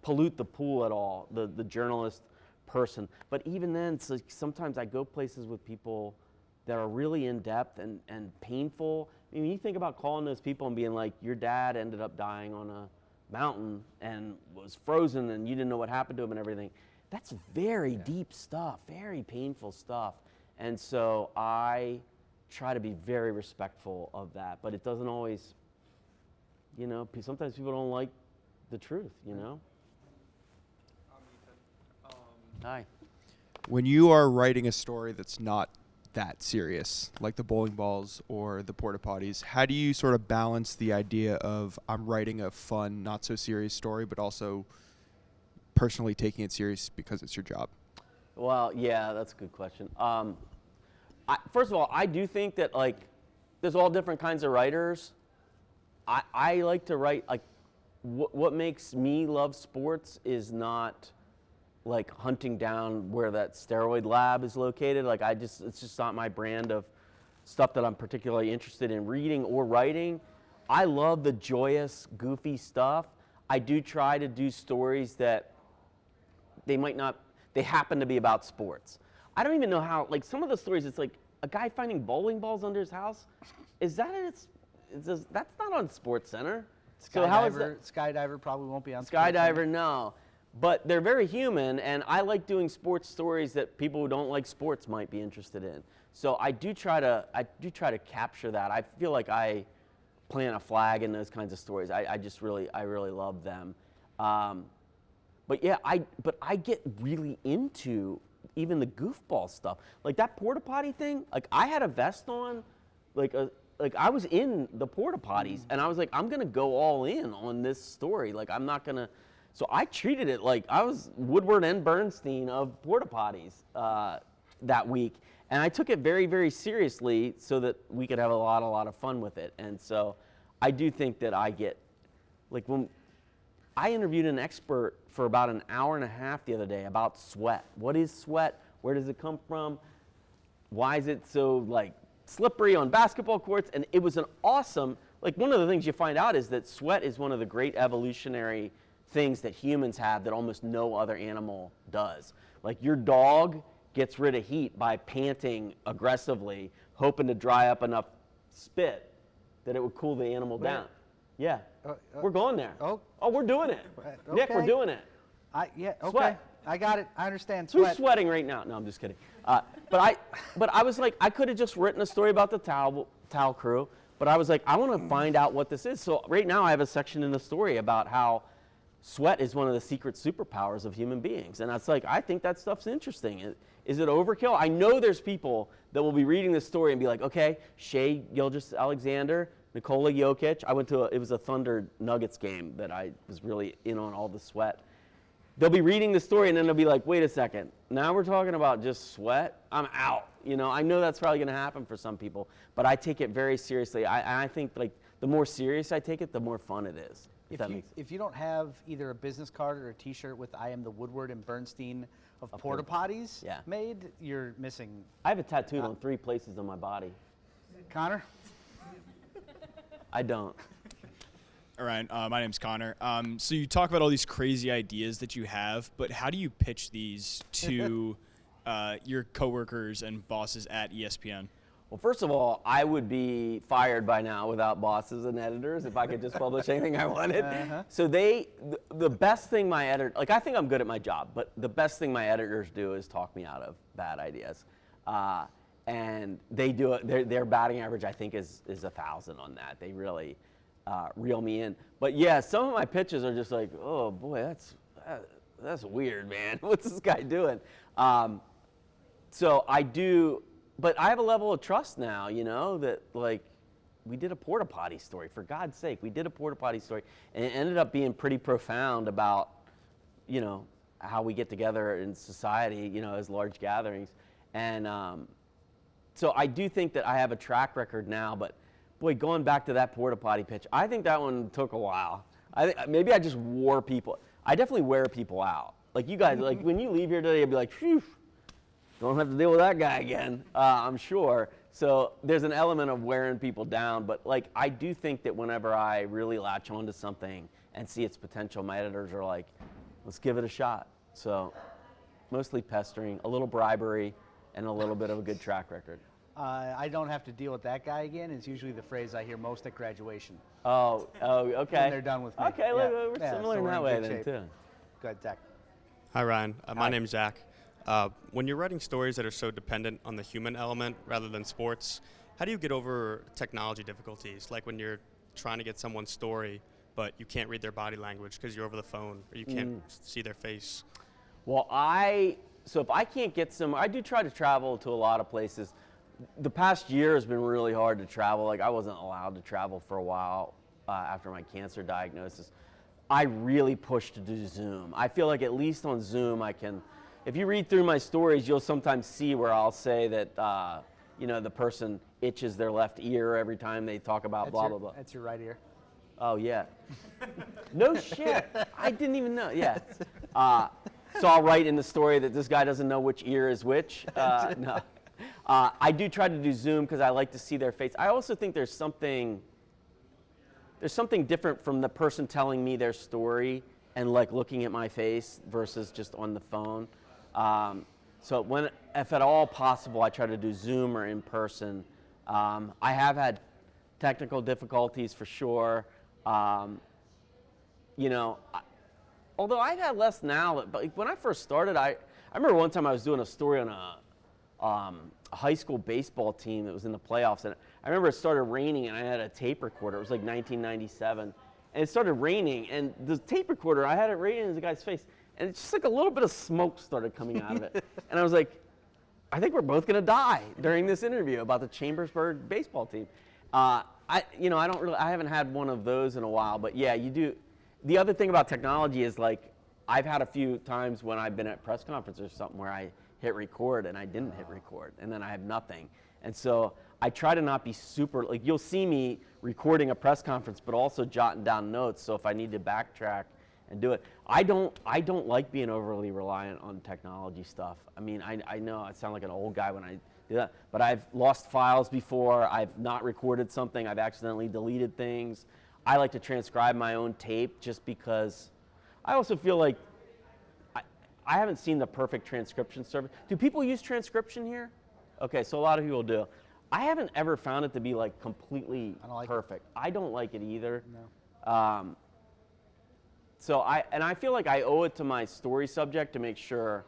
Speaker 2: pollute the pool at all, the journalist person. But even then, it's like sometimes I go places with people that are really in-depth and painful. I mean, when you think about calling those people and being like, your dad ended up dying on a mountain and was frozen and you didn't know what happened to him and everything, that's very deep stuff, very painful stuff. And so I try to be very respectful of that, but it doesn't always, sometimes people don't like the truth, Hi.
Speaker 6: When you are writing a story that's not that serious, like the bowling balls or the porta potties, how do you sort of balance the idea of I'm writing a fun, not so serious story, but also personally taking it serious because it's your job?
Speaker 2: Well, yeah, that's a good question. First of all, I do think that there's all different kinds of writers. I like to write, what makes me love sports is not like hunting down where that steroid lab is located. It's just not my brand of stuff that I'm particularly interested in reading or writing. I love the joyous, goofy stuff. I do try to do stories that they happen to be about sports. I don't even know how, some of the stories, it's like a guy finding bowling balls under his house. That's not on Sports Center. So how is that?
Speaker 1: Skydiver probably won't be on
Speaker 2: Skydiver, no. But they're very human, and I like doing sports stories that people who don't like sports might be interested in. So I do try to capture that. I feel like I plant a flag in those kinds of stories. I really love them. But yeah, I get really into even the goofball stuff. Like that porta potty thing, I had a vest on, I was in the porta potties, and I was like, I'm gonna go all in on this story. I'm not gonna. So I treated it like I was Woodward and Bernstein of porta potties that week, and I took it very, very seriously so that we could have a lot of fun with it. And so I do think that I get, when I interviewed an expert for about an hour and a half the other day about sweat. What is sweat? Where does it come from? Why is it so slippery on basketball courts? And it was an awesome, one of the things you find out is that sweat is one of the great evolutionary things that humans have that almost no other animal does. Your dog gets rid of heat by panting aggressively, hoping to dry up enough spit that it would cool the animal down. Yeah, we're going there. Oh, we're doing it.
Speaker 1: Okay.
Speaker 2: Nick, we're doing it.
Speaker 1: Okay.
Speaker 2: Sweat.
Speaker 1: I got it. I understand sweat.
Speaker 2: Who's sweating right now? No, I'm just kidding. But I was like, I could have just written a story about the towel crew, but I was like, I want to find out what this is. So right now I have a section in the story about how sweat is one of the secret superpowers of human beings. And I think that stuff's interesting. Is it overkill? I know there's people that will be reading this story and be like, okay, Shai Gilgeous-Alexander, Nikola Jokic. It was a Thunder Nuggets game that I was really in on all the sweat. They'll be reading the story and then they'll be like, wait a second, now we're talking about just sweat? I'm out. I know that's probably going to happen for some people, but I take it very seriously. I think the more serious I take it, the more fun it is.
Speaker 1: If you don't have either a business card or a T-shirt with "I am the Woodward and Bernstein of porta potties" made, you're missing.
Speaker 2: I have it tattooed on 3 places on my body.
Speaker 1: Connor?
Speaker 2: I don't.
Speaker 7: All right, my name's Connor. So you talk about all these crazy ideas that you have, but how do you pitch these to your coworkers and bosses at ESPN?
Speaker 2: Well, first of all, I would be fired by now without bosses and editors if I could just publish anything I wanted. So the best thing my editor, like I think I'm good at my job, but the best thing my editors do is talk me out of bad ideas. And they do it, their batting average I think is 1,000 on that. They really reel me in. But yeah, some of my pitches are just like, oh boy, that's weird, man. What's this guy doing? So I do, but I have a level of trust now, you know, that like we did a porta potty story, for God's sake. We did a porta potty story, and it ended up being pretty profound about, you know, how we get together in society, you know, as large gatherings. And so I do think that I have a track record now, but boy, going back to that porta potty pitch, I think that one took a while. Maybe I just wore people. I definitely wear people out. Like you guys, like when you leave here today, you'll be like, phew, don't have to deal with that guy again, I'm sure. So there's an element of wearing people down, but like I do think that whenever I really latch onto something and see its potential, my editors are like, let's give it a shot. So mostly pestering, a little bribery, and a little bit of a good track record.
Speaker 1: I don't have to deal with that guy again is usually the phrase I hear most at graduation.
Speaker 2: Oh, okay.
Speaker 1: When they're done with me.
Speaker 2: Okay,
Speaker 1: Yeah.
Speaker 2: we're
Speaker 1: Yeah,
Speaker 2: similar
Speaker 1: so
Speaker 2: in
Speaker 1: we're
Speaker 2: that
Speaker 1: in
Speaker 2: way
Speaker 1: good
Speaker 2: then
Speaker 1: shape.
Speaker 2: too.
Speaker 1: Go ahead, Zach.
Speaker 8: Hi, Ryan.
Speaker 1: Hi.
Speaker 8: My name's Zach. When you're writing stories that are so dependent on the human element rather than sports, how do you get over technology difficulties? Like when you're trying to get someone's story, but you can't read their body language because you're over the phone or you can't see their face.
Speaker 2: Well, so if I can't get I do try to travel to a lot of places. The past year has been really hard to travel. Like I wasn't allowed to travel for a while after my cancer diagnosis. I really pushed to do Zoom. I feel like at least on Zoom I can, if you read through my stories, you'll sometimes see where I'll say that, you know, the person itches their left ear every time they talk about blah, blah, blah.
Speaker 1: That's your right ear.
Speaker 2: Oh, yeah. No shit. I didn't even know. Yeah. So I'll write in the story that this guy doesn't know which ear is which. No. I do try to do Zoom because I like to see their face. I also think there's something different from the person telling me their story and like looking at my face versus just on the phone. So if at all possible, I try to do Zoom or in person. I have had technical difficulties for sure. You know, although I've had less now, but like when I first started, I remember one time I was doing a story on a high school baseball team that was in the playoffs, and I remember it started raining and I had a tape recorder. It was like 1997, and it started raining, and the tape recorder, I had it right in the guy's face, and it's just like a little bit of smoke started coming out of it. And I was like, I think we're both gonna die during this interview about the Chambersburg baseball team. I haven't had one of those in a while, but yeah, you do. The other thing about technology is like, I've had a few times when I've been at press conferences or something where I hit record and I didn't hit record, and then I have nothing. And so I try to not be super, like you'll see me recording a press conference, but also jotting down notes. So if I need to backtrack and do it, I don't like being overly reliant on technology stuff. I mean, I know I sound like an old guy when I do that, but I've lost files before. I've not recorded something. I've accidentally deleted things. I like to transcribe my own tape just because I also feel like I haven't seen the perfect transcription service. Do people use transcription here? Okay, so a lot of people do. I haven't ever found it to be like completely perfect. I don't like it either. No. So I feel like I owe it to my story subject to make sure,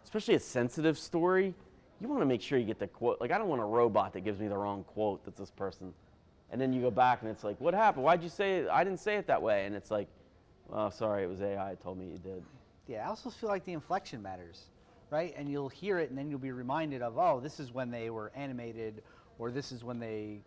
Speaker 2: especially a sensitive story, you want to make sure you get the quote. Like I don't want a robot that gives me the wrong quote that's this person. And then you go back and it's like, what happened? Why'd you say it? I didn't say it that way. And it's like, oh, sorry, it was AI. It told me you did.
Speaker 1: Yeah, I also feel like the inflection matters, right? And you'll hear it and then you'll be reminded of, oh, this is when they were animated, or this is when they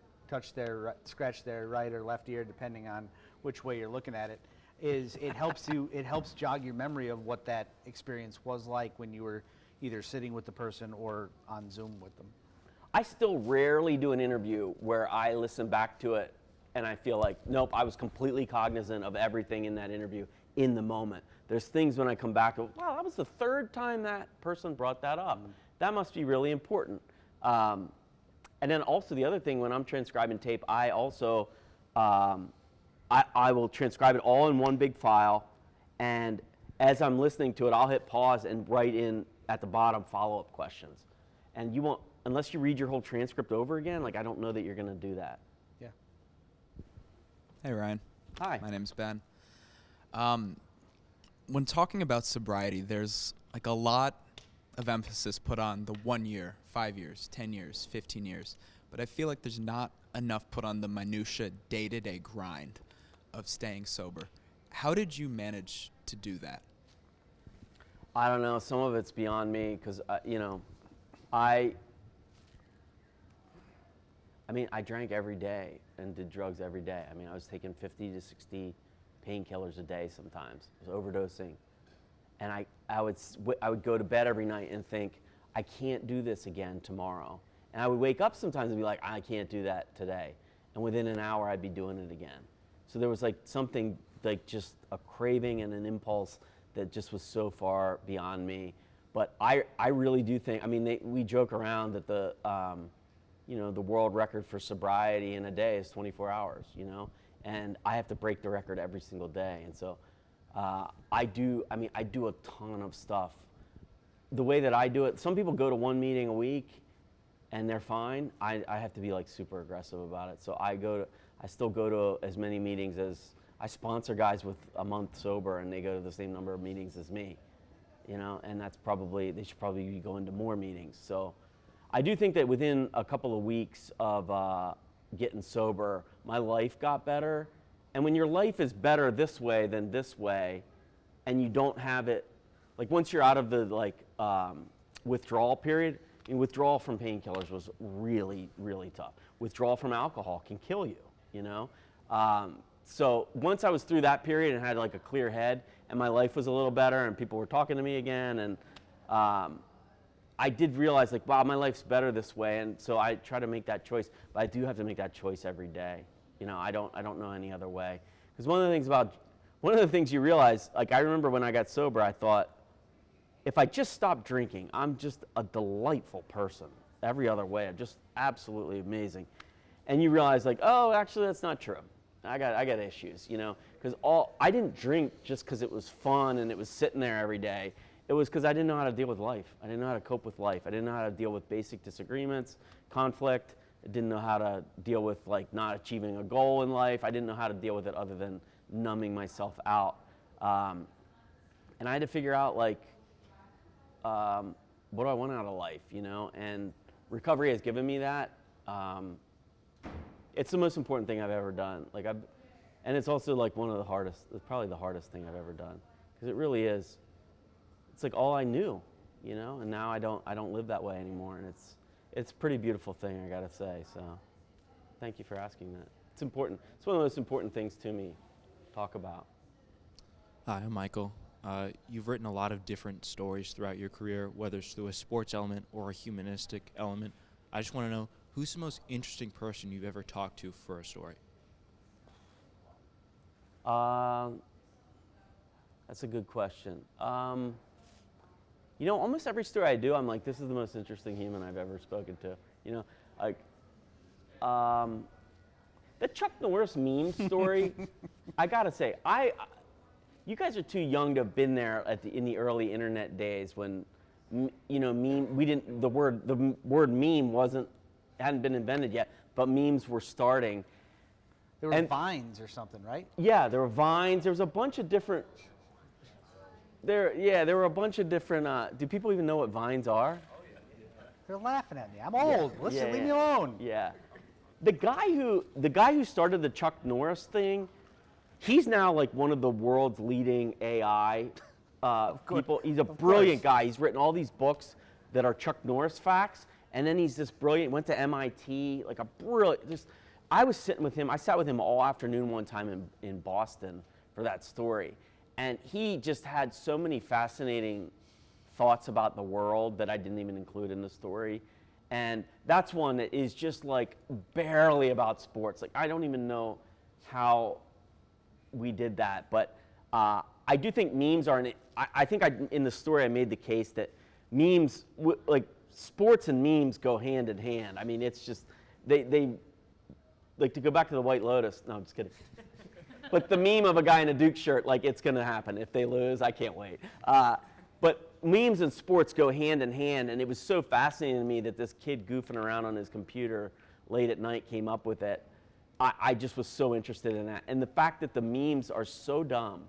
Speaker 1: scratched their right or left ear, depending on which way you're looking at it. It helps jog your memory of what that experience was like when you were either sitting with the person or on Zoom with them.
Speaker 2: I still rarely do an interview where I listen back to it and I feel like, nope, I was completely cognizant of everything in that interview in the moment. There's things when I come back, wow, that was the third time that person brought that up. That must be really important. And then also the other thing, when I'm transcribing tape, I also, I will transcribe it all in one big file, and as I'm listening to it, I'll hit pause and write in at the bottom follow-up questions. And unless you read your whole transcript over again, like I don't know that you're going to do that.
Speaker 1: Yeah.
Speaker 6: Hey, Ryan.
Speaker 2: Hi.
Speaker 6: My name's Ben. When talking about sobriety, there's like a lot of emphasis put on the 1 year, 5 years, 10 years, 15 years. But I feel like there's not enough put on the minutia day-to-day grind of staying sober. How did you manage to do that?
Speaker 2: I don't know. Some of it's beyond me because, I drank every day and did drugs every day. I mean, I was taking 50 to 60 painkillers a day sometimes. I was overdosing. And I would go to bed every night and think, I can't do this again tomorrow. And I would wake up sometimes and be like, I can't do that today. And within an hour, I'd be doing it again. So there was like something, like just a craving and an impulse that just was so far beyond me. But I really do think, I mean, we joke around that the world record for sobriety in a day is 24 hours, and I have to break the record every single day. And so I do a ton of stuff. The way that I do it, some people go to one meeting a week and they're fine. I have to be like super aggressive about it. So I still go to as many meetings as, I sponsor guys with a month sober and they go to the same number of meetings as me, and they should probably be going to more meetings. So I do think that within a couple of weeks of getting sober, my life got better. And when your life is better this way than this way, and you don't have it, like once you're out of the withdrawal period, withdrawal from painkillers was really, really tough. Withdrawal from alcohol can kill you, So once I was through that period and had like a clear head, and my life was a little better, and people were talking to me again, and I did realize, like, wow, my life's better this way, and so I try to make that choice. But I do have to make that choice every day. I don't know any other way. Because one of the things you realize, like I remember when I got sober, I thought, if I just stop drinking, I'm just a delightful person. Every other way, I'm just absolutely amazing. And you realize, like, oh, actually, that's not true. I got issues, because I didn't drink just because it was fun and it was sitting there every day. It was because I didn't know how to deal with life. I didn't know how to cope with life. I didn't know how to deal with basic disagreements, conflict. I didn't know how to deal with like not achieving a goal in life. I didn't know how to deal with it other than numbing myself out. And I had to figure out like, what do I want out of life, And recovery has given me that. It's the most important thing I've ever done. And it's also like probably the hardest thing I've ever done, because it really is. It's like all I knew, and now I don't live that way anymore, and it's a pretty beautiful thing, I gotta say. So thank you for asking that. It's important. It's one of the most important things to me to talk about.
Speaker 9: Hi, I'm Michael. You've written a lot of different stories throughout your career, whether it's through a sports element or a humanistic element. I just want to know, who's the most interesting person you've ever talked to for a story?
Speaker 2: That's a good question. Almost every story I do, I'm like, this is the most interesting human I've ever spoken to. The Chuck Norris meme story, I gotta say, you guys are too young to have been there in the early internet days when, the word meme hadn't been invented yet, but memes were starting.
Speaker 1: There were Vines or something, right?
Speaker 2: Yeah, there were Vines. There was a bunch of different. There were a bunch of different. Do people even know what Vines are?
Speaker 1: They're laughing at me. I'm old. Listen, leave me alone.
Speaker 2: Yeah, the guy who started the Chuck Norris thing, he's now like one of the world's leading AI people. He's a brilliant guy. He's written all these books that are Chuck Norris facts, and then he's this brilliant. Went to MIT, like a brilliant. I was sitting with him. I sat with him all afternoon one time in Boston for that story. And he just had so many fascinating thoughts about the world that I didn't even include in the story. And that's one that is just like barely about sports. Like I don't even know how we did that. But I do think memes are, I think in the story I made the case that memes, like sports and memes go hand in hand. I mean, it's just, they like to go back to the White Lotus. No, I'm just kidding. But the meme of a guy in a Duke shirt, like it's going to happen. If they lose, I can't wait. But memes and sports go hand in hand, and it was so fascinating to me that this kid goofing around on his computer late at night came up with it. I just was so interested in that. And the fact that the memes are so dumb,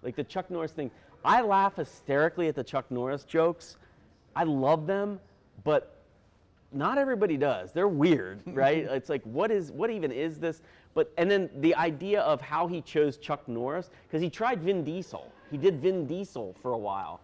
Speaker 2: like the Chuck Norris thing. I laugh hysterically at the Chuck Norris jokes. I love them, but not everybody does. They're weird, right? It's like, what even is this? And then the idea of how he chose Chuck Norris, because he tried Vin Diesel. He did Vin Diesel for a while,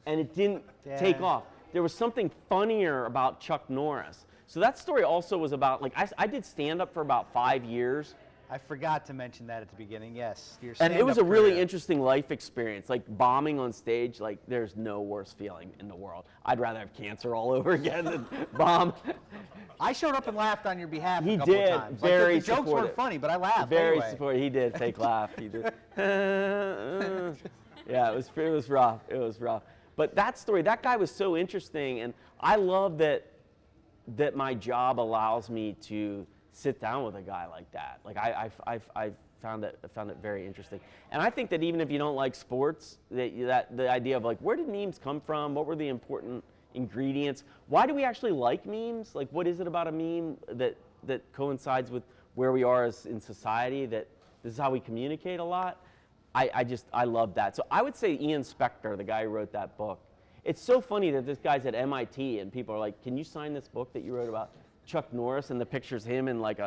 Speaker 2: and it didn't take off. There was something funnier about Chuck Norris. So that story also was about, like, I did stand-up for about 5 years.
Speaker 1: I forgot to mention that at the beginning, yes. Your
Speaker 2: And it was a
Speaker 1: stand-up
Speaker 2: really
Speaker 1: career.
Speaker 2: interesting life experience. Like, bombing on stage, like, there's no worse feeling in the world. I'd rather have cancer all over again than bomb.
Speaker 1: I showed up and laughed on your behalf
Speaker 2: He
Speaker 1: a couple
Speaker 2: did.
Speaker 1: of times.
Speaker 2: Very
Speaker 1: like, the jokes
Speaker 2: supportive.
Speaker 1: weren't funny, but I laughed
Speaker 2: Very
Speaker 1: anyway.
Speaker 2: supportive. He did fake laugh. He did. Yeah, it was rough. It was rough. But that story, that guy was so interesting, and I love that my job allows me to sit down with a guy like that. Like I found it very interesting. And I think that even if you don't like sports, that the idea of like, where did memes come from? What were the important ingredients? Why do we actually like memes? Like, what is it about a meme that coincides with where we are in society, that this is how we communicate a lot? I love that. So I would say Ian Spector, the guy who wrote that book. It's so funny that this guy's at MIT and people are like, can you sign this book that you wrote about Chuck Norris? And the picture's him in like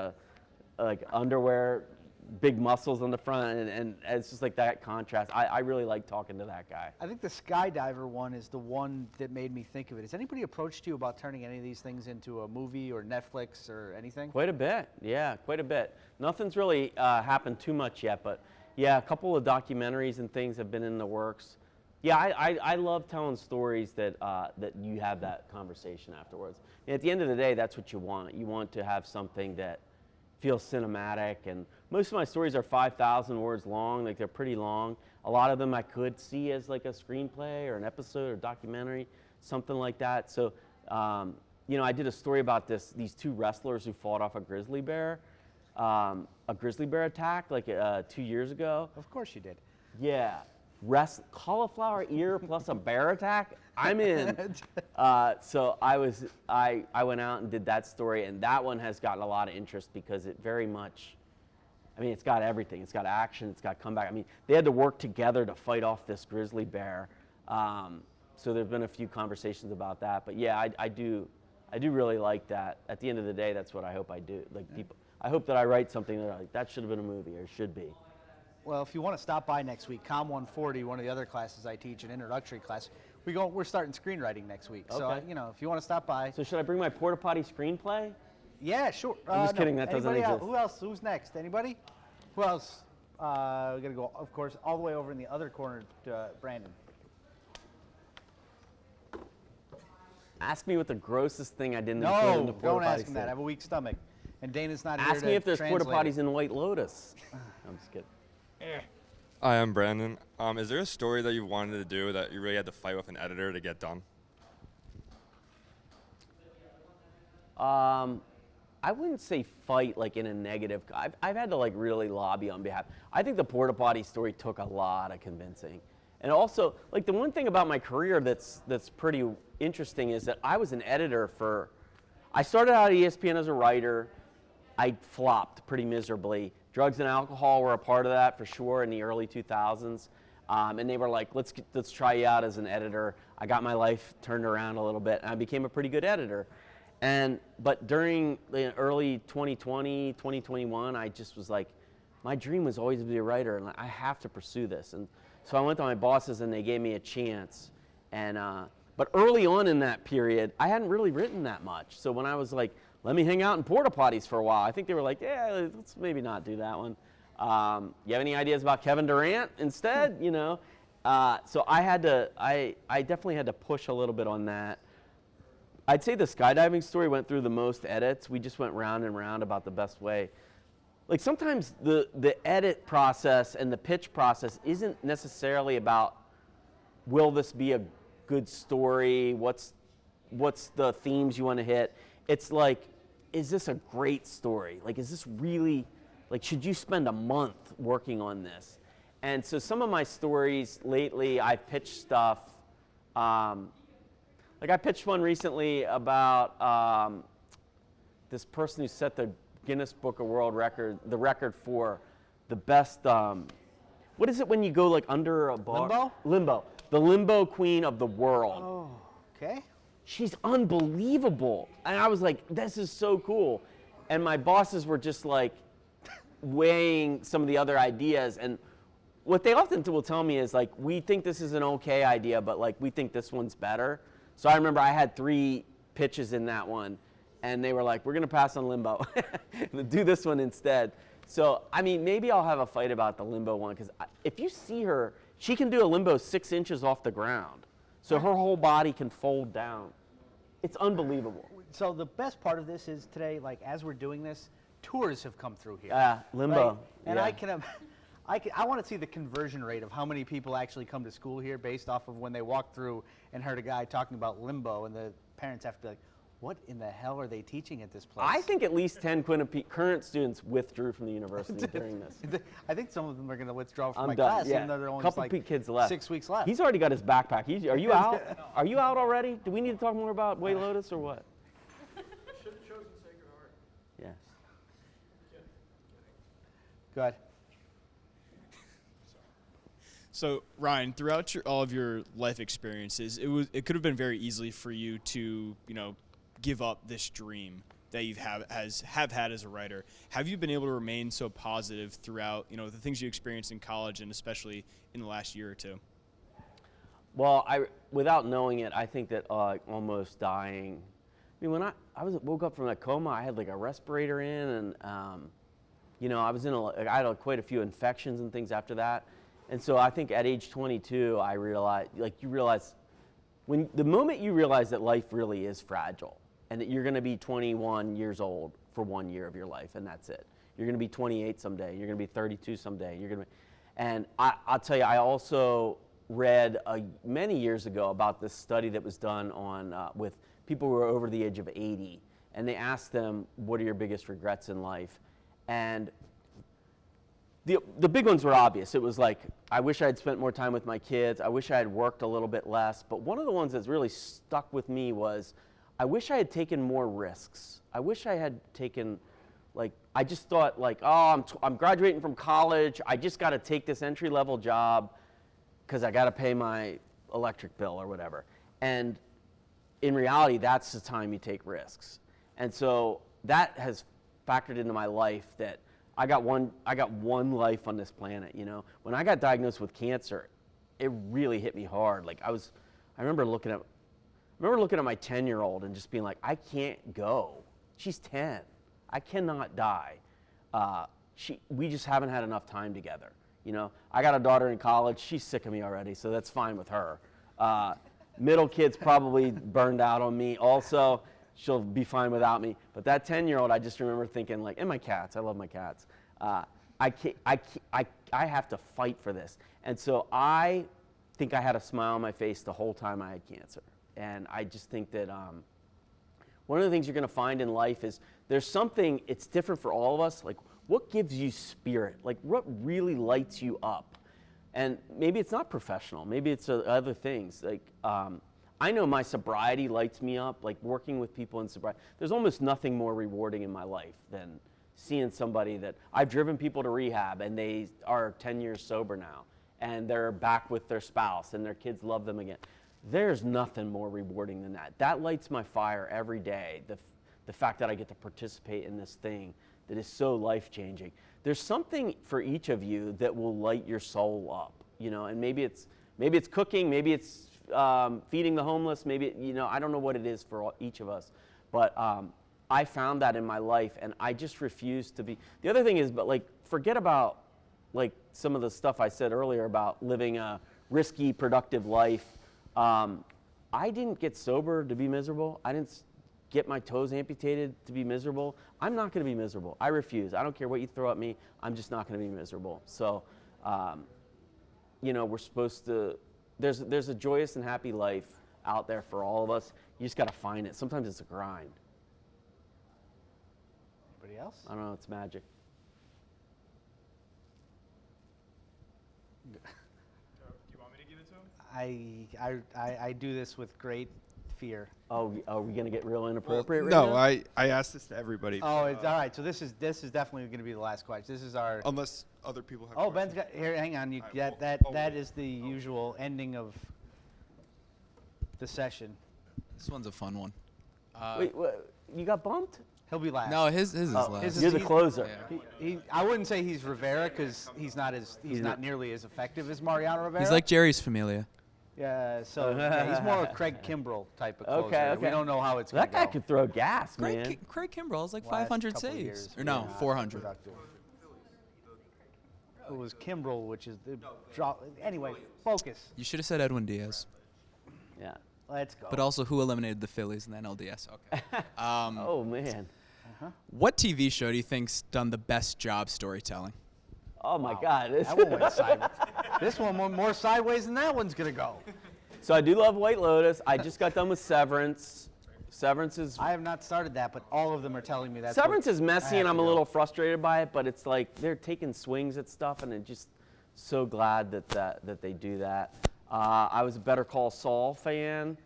Speaker 2: underwear, big muscles on the front, and it's just like that contrast. I really like talking to that guy.
Speaker 1: I think the skydiver one is the one that made me think of it. Has anybody approached you about turning any of these things into a movie or Netflix or anything?
Speaker 2: Quite a bit, yeah, quite a bit. Nothing's really happened too much yet, but yeah, a couple of documentaries and things have been in the works. Yeah, I love telling stories that you have that conversation afterwards. And at the end of the day, that's what you want. You want to have something that feels cinematic, and most of my stories are 5,000 words long. Like, they're pretty long. A lot of them I could see as like a screenplay or an episode or documentary, something like that. So, I did a story about these two wrestlers who fought off a grizzly bear attack like 2 years ago.
Speaker 1: Of course you did.
Speaker 2: Yeah. Cauliflower ear plus a bear attack? I'm in. So I went out and did that story, and that one has gotten a lot of interest because it very much, it's got everything. It's got action, it's got comeback. They had to work together to fight off this grizzly bear. So there's been a few conversations about that. But yeah, I do really like that. At the end of the day, that's what I hope I do. Like, people, I hope that I write something that like, that should have been a movie, or should be.
Speaker 1: Well, if you want to stop by next week, Com 140, one of the other classes I teach, an introductory class, we're starting screenwriting next week.
Speaker 2: Okay.
Speaker 1: So, if you want to stop by.
Speaker 2: So should I bring my porta potty screenplay?
Speaker 1: Yeah, sure.
Speaker 2: I'm just kidding, that doesn't
Speaker 1: Anybody
Speaker 2: exist.
Speaker 1: Who else? Who's next? Anybody? Who else? We got to go, of course, all the way over in the other corner to Brandon.
Speaker 2: Ask me what the grossest thing I didn't include in the
Speaker 1: No,
Speaker 2: porta
Speaker 1: don't
Speaker 2: potty
Speaker 1: ask him that. I have a weak stomach. And Dana's not here
Speaker 2: Ask
Speaker 1: to
Speaker 2: me if there's porta
Speaker 1: translate
Speaker 2: potties
Speaker 1: it.
Speaker 2: in White Lotus. I'm just kidding.
Speaker 10: Hi, I'm Brandon. Is there a story that you wanted to do that you really had to fight with an editor to get done?
Speaker 2: I wouldn't say fight like in a negative. I've had to like really lobby on behalf. I think the porta potty story took a lot of convincing. And also, like, the one thing about my career that's pretty interesting is that I was an editor I started out at ESPN as a writer. I flopped pretty miserably. Drugs and alcohol were a part of that for sure in the early 2000s. And they were like, let's try you out as an editor. I got my life turned around a little bit, and I became a pretty good editor. But during the early 2020, 2021, I just was like, my dream was always to be a writer, and I have to pursue this. And so I went to my bosses, and they gave me a chance. But early on in that period, I hadn't really written that much. So when I was like, let me hang out in porta potties for a while, I think they were like, yeah, let's maybe not do that one. You have any ideas about Kevin Durant instead? So I definitely had to push a little bit on that. I'd say the skydiving story went through the most edits. We just went round and round about the best way. Like, sometimes the edit process and the pitch process isn't necessarily about, will this be a good story? What's the themes you want to hit? It's like, is this a great story? Like, is this really, like, should you spend a month working on this? And so some of my stories lately, I've pitched stuff Like I pitched one recently about this person who set the Guinness Book of World Record, the record for the best, what is it when you go like under a bar?
Speaker 1: Limbo?
Speaker 2: Limbo. The limbo queen of the world.
Speaker 1: Oh, okay.
Speaker 2: She's unbelievable. And I was like, this is so cool. And my bosses were just like weighing some of the other ideas. And what they often will tell me is like, we think this is an okay idea, but like we think this one's better. So I remember I had 3 pitches in that one. And they were like, we're going to pass on Limbo. Do this one instead. So, I mean, maybe I'll have a fight about the Limbo one. Because if you see her, she can do a Limbo 6 inches off the ground. So her whole body can fold down. It's unbelievable.
Speaker 1: So the best part of this is today, like as we're doing this, tours have come through here.
Speaker 2: Limbo.
Speaker 1: Right? And
Speaker 2: Yeah.
Speaker 1: I want to see the conversion rate of how many people actually come to school here based off of when they walk through and heard a guy talking about Limbo, and the parents have to be like, what in the hell are they teaching at this place?
Speaker 2: I think at least 10 Quinnipiac current students withdrew from the university during this.
Speaker 1: I think some of them are going to withdraw from
Speaker 2: I'm
Speaker 1: my
Speaker 2: done.
Speaker 1: class,
Speaker 2: Yeah.
Speaker 1: even though there are only
Speaker 2: Couple
Speaker 1: like
Speaker 2: kids left.
Speaker 1: 6 weeks left.
Speaker 2: He's already got his backpack. Are you out? Are you out already? Do we need to talk more about Way Lotus or what?
Speaker 11: Should have chosen Sacred Heart.
Speaker 2: Yeah.
Speaker 1: Go ahead.
Speaker 7: So Ryan, throughout all of your life experiences, it could have been very easily for you to give up this dream that you have had as a writer. Have you been able to remain so positive throughout the things you experienced in college and especially in the last year or two?
Speaker 2: Well, without knowing it, I think that almost dying. I mean, when I woke up from that coma, I had like a respirator in, and I was I had quite a few infections and things after that. And so I think at age 22, I realized, the moment you realize that life really is fragile and that you're going to be 21 years old for 1 year of your life, and that's it. You're going to be 28 someday. You're going to be 32 someday. And I'll tell you, I also read many years ago about this study that was done on with people who were over the age of 80, and they asked them, what are your biggest regrets in life? And the big ones were obvious. It was like, I wish I had spent more time with my kids. I wish I had worked a little bit less. But one of the ones that's really stuck with me was, I wish I had taken more risks. I wish I had taken, I just thought oh, I'm graduating from college. I just got to take this entry-level job because I got to pay my electric bill or whatever. And in reality, that's the time you take risks. And so that has factored into my life that I got one life on this planet. When I got diagnosed with cancer, it really hit me hard. I remember looking at my 10-year-old and just being like, I can't go. She's 10. I cannot die. We just haven't had enough time together. I got a daughter in college. She's sick of me already, so that's fine with her. Middle kid's probably burned out on me also. She'll be fine without me. But that 10-year-old, I just remember thinking and my cats, I love my cats. I have to fight for this. And so I think I had a smile on my face the whole time I had cancer. And I just think that one of the things you're going to find in life is there's something, it's different for all of us. What gives you spirit? What really lights you up? And maybe it's not professional. Maybe it's other things. I know my sobriety lights me up, working with people in sobriety. There's almost nothing more rewarding in my life than seeing somebody that I've driven people to rehab and they are 10 years sober now and they're back with their spouse and their kids love them again. There's nothing more rewarding than that. That lights my fire every day, the fact that I get to participate in this thing that is so life-changing. There's something for each of you that will light your soul up, and maybe it's cooking, maybe it's feeding the homeless, maybe, I don't know what it is for each of us, but I found that in my life, and I just refuse to be. The other thing is, forget about some of the stuff I said earlier about living a risky, productive life. I didn't get sober to be miserable. I didn't get my toes amputated to be miserable. I'm not going to be miserable. I refuse. I don't care what you throw at me. I'm just not going to be miserable. So, we're supposed to. There's a joyous and happy life out there for all of us. You just got to find it. Sometimes it's a grind.
Speaker 1: Anybody else?
Speaker 2: I don't know. It's magic.
Speaker 7: Do you want me to give it to him?
Speaker 1: I do this with great fear.
Speaker 2: Oh, are we gonna get real inappropriate right
Speaker 6: No,
Speaker 2: now?
Speaker 6: I asked this to everybody.
Speaker 1: Oh, it's all right. So this is definitely going to be the last question. This is our.
Speaker 6: Unless other people have
Speaker 1: Oh,
Speaker 6: questions.
Speaker 1: Ben's got here. Hang on. You
Speaker 6: All right,
Speaker 1: that
Speaker 6: well,
Speaker 1: that
Speaker 6: I'll
Speaker 1: that
Speaker 6: wait.
Speaker 1: is the usual ending of the session.
Speaker 12: This one's a fun one.
Speaker 2: Wait, you got bumped?
Speaker 1: He'll be last.
Speaker 12: No, his is
Speaker 2: Oh,
Speaker 12: last.
Speaker 1: his is-
Speaker 2: you're the
Speaker 1: he's-
Speaker 2: closer.
Speaker 12: Yeah.
Speaker 1: I wouldn't say he's Rivera because he's not nearly as effective as Mariano Rivera.
Speaker 12: He's like Jerry's Familia.
Speaker 1: Yeah, so yeah, he's more a Craig Kimbrell type of closer.
Speaker 2: Okay,
Speaker 1: We
Speaker 2: okay.
Speaker 1: don't know how it's
Speaker 2: That
Speaker 1: going
Speaker 2: guy
Speaker 1: to go.
Speaker 2: could throw gas, man.
Speaker 12: Craig Kimbrell is like
Speaker 1: Last
Speaker 12: 500
Speaker 1: couple
Speaker 12: saves.
Speaker 1: years,
Speaker 12: Or no,
Speaker 1: not
Speaker 12: 400.
Speaker 1: productive. It was Kimbrell, which is the draw. Anyway, focus.
Speaker 12: You should have said Edwin Diaz.
Speaker 2: Yeah.
Speaker 1: Let's go.
Speaker 12: But also, who eliminated the Phillies in the NLDS? Okay.
Speaker 2: Oh man.
Speaker 12: What TV show do you think's done the best job storytelling?
Speaker 2: Oh my God.
Speaker 1: that one went sideways. This one went more sideways than that one's going to go.
Speaker 2: So I do love White Lotus. I just got done with Severance. Severance is
Speaker 1: I have not started that, but all of them are telling me that.
Speaker 2: Severance is messy, and I'm a little frustrated by it. But it's like they're taking swings at stuff, and I'm just so glad that they do that. I was a Better Call Saul fan.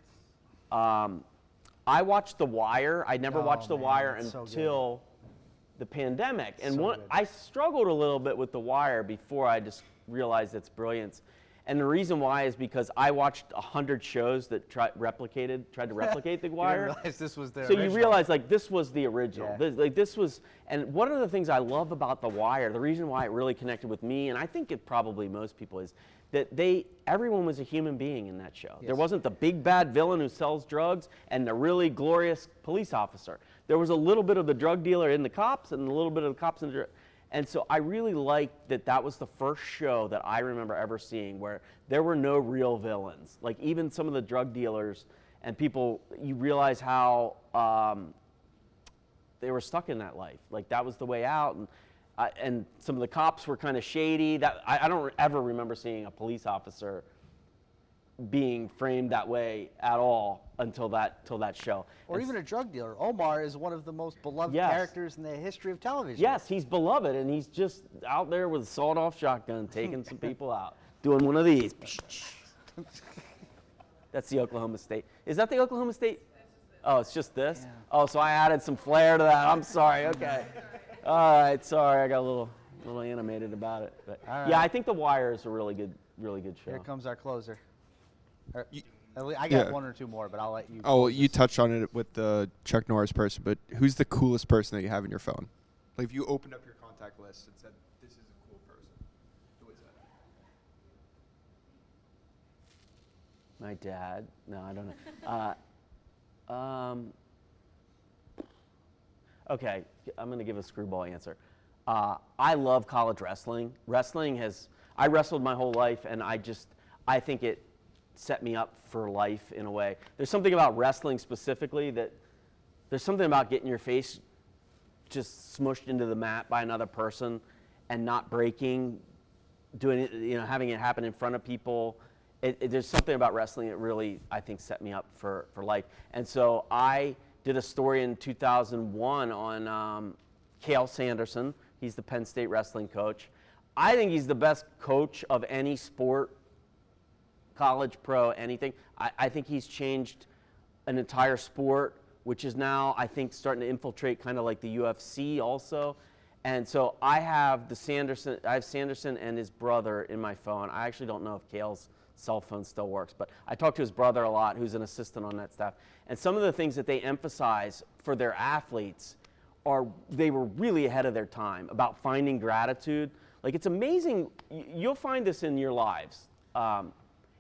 Speaker 2: I watched The Wire. I never watched The Wire
Speaker 1: that's so
Speaker 2: until the pandemic, and
Speaker 1: So good.
Speaker 2: I struggled a little bit with The Wire before I just realized its brilliance. And the reason why is because I watched 100 shows that tried to replicate The
Speaker 1: You
Speaker 2: Wire.
Speaker 1: didn't realize this was the
Speaker 2: So you
Speaker 1: original.
Speaker 2: realize like this was the original.
Speaker 1: Yeah.
Speaker 2: This was, and one of the things I love about The Wire, the reason why it really connected with me, and I think it probably most people, is that everyone was a human being in that show. There
Speaker 1: Yes.
Speaker 2: wasn't the big bad villain who sells drugs and the really glorious police officer. There was a little bit of the drug dealer in the cops and a little bit of the cops in the And so I really liked that was the first show that I remember ever seeing where there were no real villains. Like even some of the drug dealers and people, you realize how they were stuck in that life. Like that was the way out. And some of the cops were kind of shady. I don't ever remember seeing a police officer being framed that way at all until that show.
Speaker 1: Or even a drug dealer. Omar is one of the most beloved
Speaker 2: Yes.
Speaker 1: characters in the history of television.
Speaker 2: Yes, he's beloved, and he's just out there with a sawed-off shotgun taking some people out, doing one of these. That's the Oklahoma State. Is that the Oklahoma State? Oh, it's just this?
Speaker 1: Yeah.
Speaker 2: Oh, so I added some flair to that. I'm sorry. Okay. All right. Sorry, I got a little animated about it. But
Speaker 1: All right.
Speaker 2: yeah, I think The Wire is a really good show.
Speaker 1: Here comes our closer. I got
Speaker 6: Yeah.
Speaker 1: one or two more, but I'll let you.
Speaker 6: Oh, well,
Speaker 1: close
Speaker 6: you
Speaker 1: this.
Speaker 6: touched on it with the Chuck Norris person, but who's the coolest person that you have in your phone? Like if you opened up your contact list and said, "This is a cool person," who is that?
Speaker 2: My dad. No, I don't know. Okay, I'm going to give a screwball answer. I love college wrestling. I wrestled my whole life, and I think it set me up for life in a way. There's something about wrestling specifically there's something about getting your face just smushed into the mat by another person and not breaking, doing it, having it happen in front of people. There's something about wrestling that really, I think, set me up for life. And so I did a story in 2001 on Cale Sanderson. He's the Penn State wrestling coach. I think he's the best coach of any sport, college, pro, anything. I think he's changed an entire sport, which is now, I think, starting to infiltrate kind of like the UFC also. And so I have Sanderson and his brother in my phone. I actually don't know if Cale's cell phone still works, but I talk to his brother a lot, who's an assistant on that staff. And some of the things that they emphasize for their athletes they were really ahead of their time about finding gratitude. Like it's amazing, you'll find this in your lives.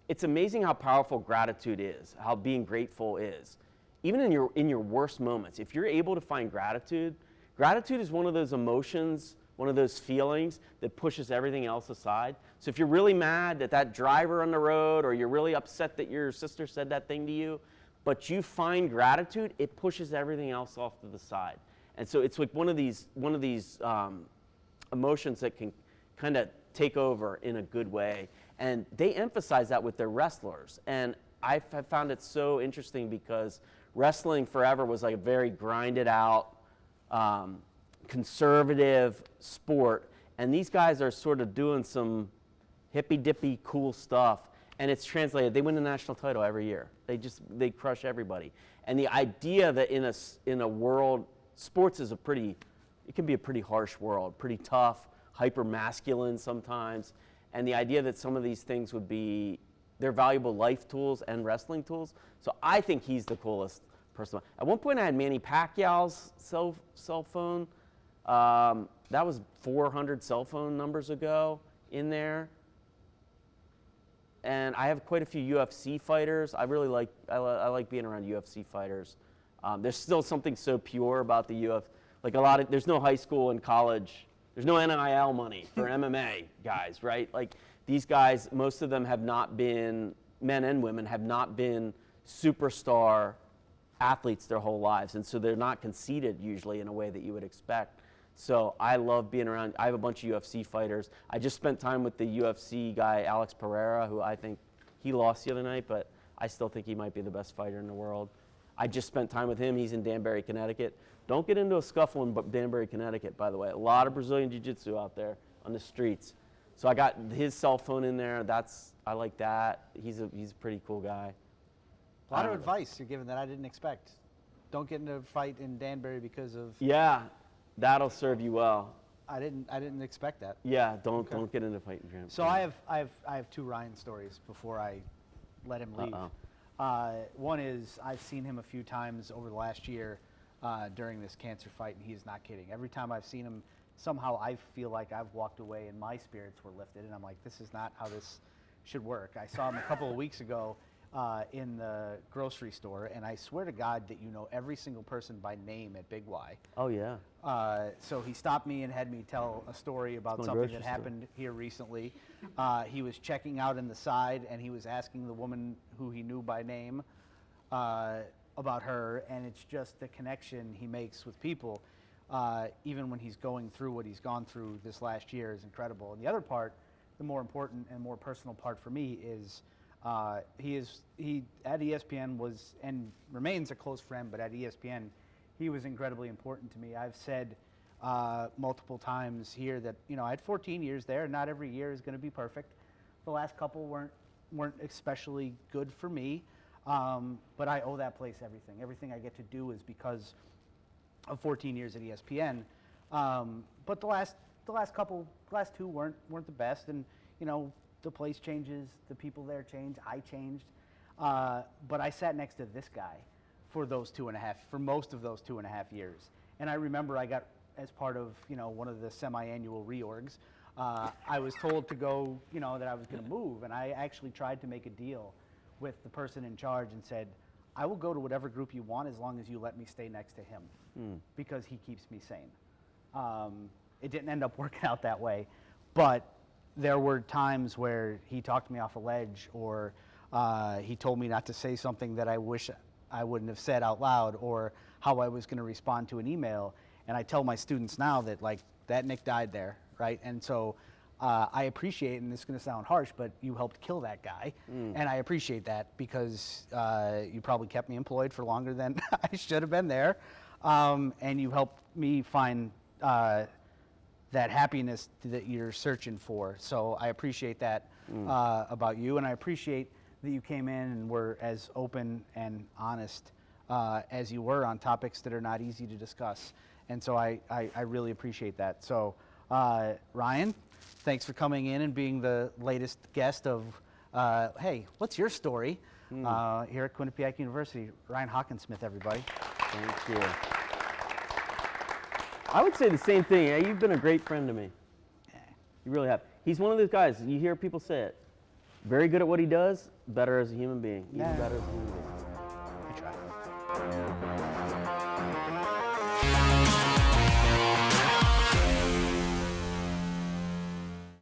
Speaker 2: It's amazing how powerful gratitude is, how being grateful is. Even in your worst moments, if you're able to find gratitude is one of those emotions, one of those feelings that pushes everything else aside. So if you're really mad at that driver on the road, or you're really upset that your sister said that thing to you, but you find gratitude, it pushes everything else off to the side. And so it's like one of these emotions that can kind of take over in a good way. And they emphasize that with their wrestlers. And I have found it so interesting because wrestling forever was like a very grinded out, conservative sport. And these guys are sort of doing some hippy-dippy cool stuff. and it's translated. They win the national title every year. They crush everybody. And the idea that in a world, sports is it can be a pretty harsh world, pretty tough, hyper masculine sometimes. And the idea that some of these things would be, they're valuable life tools and wrestling tools. So I think he's the coolest person. At one point I had Manny Pacquiao's cell phone. That was 400 cell phone numbers ago in there. And I have quite a few UFC fighters. I like being around UFC fighters. There's still something so pure about the UFC. Like there's no high school and college. There's no NIL money for MMA guys, right? Like these guys, most of them have not been, men and women have not been superstar athletes their whole lives. And so they're not conceited usually in a way that you would expect. So I love being around. I have a bunch of UFC fighters. I just spent time with the UFC guy, Alex Pereira, who I think he lost the other night, but I still think he might be the best fighter in the world. I just spent time with him. He's in Danbury, Connecticut. Don't get into a scuffle in Danbury, Connecticut, by the way. A lot of Brazilian Jiu-Jitsu out there on the streets. So I got his cell phone in there. I like that. He's a pretty cool guy.
Speaker 1: A lot of advice you're giving that I didn't expect. Don't get into a fight in Danbury because of.
Speaker 2: Yeah, that'll serve you well.
Speaker 1: I didn't expect that.
Speaker 2: Yeah, don't get into fighting.
Speaker 1: So I have two Ryan stories before I let him leave. One is I've seen him a few times over the last year during this cancer fight, and he is not kidding. Every time I've seen him, somehow I feel like I've walked away and my spirits were lifted, and I'm like, this is not how this should work. I saw him a couple of weeks ago in the grocery store, and I swear to God that you know every single person by name at Big Y.
Speaker 2: Oh, yeah.
Speaker 1: So he stopped me and had me tell a story about something that happened here recently. He was checking out in the side, and he was asking the woman who he knew by name about her, and it's just the connection he makes with people, even when he's going through what he's gone through this last year, is incredible. And the other part, the more important and more personal part for me, is he at ESPN was and remains a close friend, but at ESPN he was incredibly important to me. I've said multiple times here that I had 14 years there. Not every year is going to be perfect. The last couple weren't especially good for me, but I owe that place everything. Everything I get to do is because of 14 years at ESPN. But the last two weren't the best, and the place changes, the people there change, I changed. But I sat next to this guy for most of those 2.5 years. And I remember I got, as part of, one of the semi-annual reorgs, I was told to go, that I was going to move. And I actually tried to make a deal with the person in charge and said, I will go to whatever group you want as long as you let me stay next to him, because he keeps me sane. It didn't end up working out that way, but there were times where he talked me off a ledge, or he told me not to say something that I wish I wouldn't have said out loud, or how I was going to respond to an email. And I tell my students now that, like, that Nick died there, right? And so I appreciate, and this is going to sound harsh, but you helped kill that guy. And I appreciate that, because you probably kept me employed for longer than I should have been there. And you helped me find that happiness that you're searching for. So I appreciate that about you, and I appreciate that you came in and were as open and honest as you were on topics that are not easy to discuss. And so I really appreciate that. So Ryan, thanks for coming in and being the latest guest of, hey, what's your story here at Quinnipiac University? Ryan Hockensmith, everybody.
Speaker 2: Thank you. I would say the same thing. Yeah, you've been a great friend to me. Yeah. You really have. He's one of those guys, you hear people say it, very good at what he does, better as a human being. Even better as a human being.
Speaker 1: I try.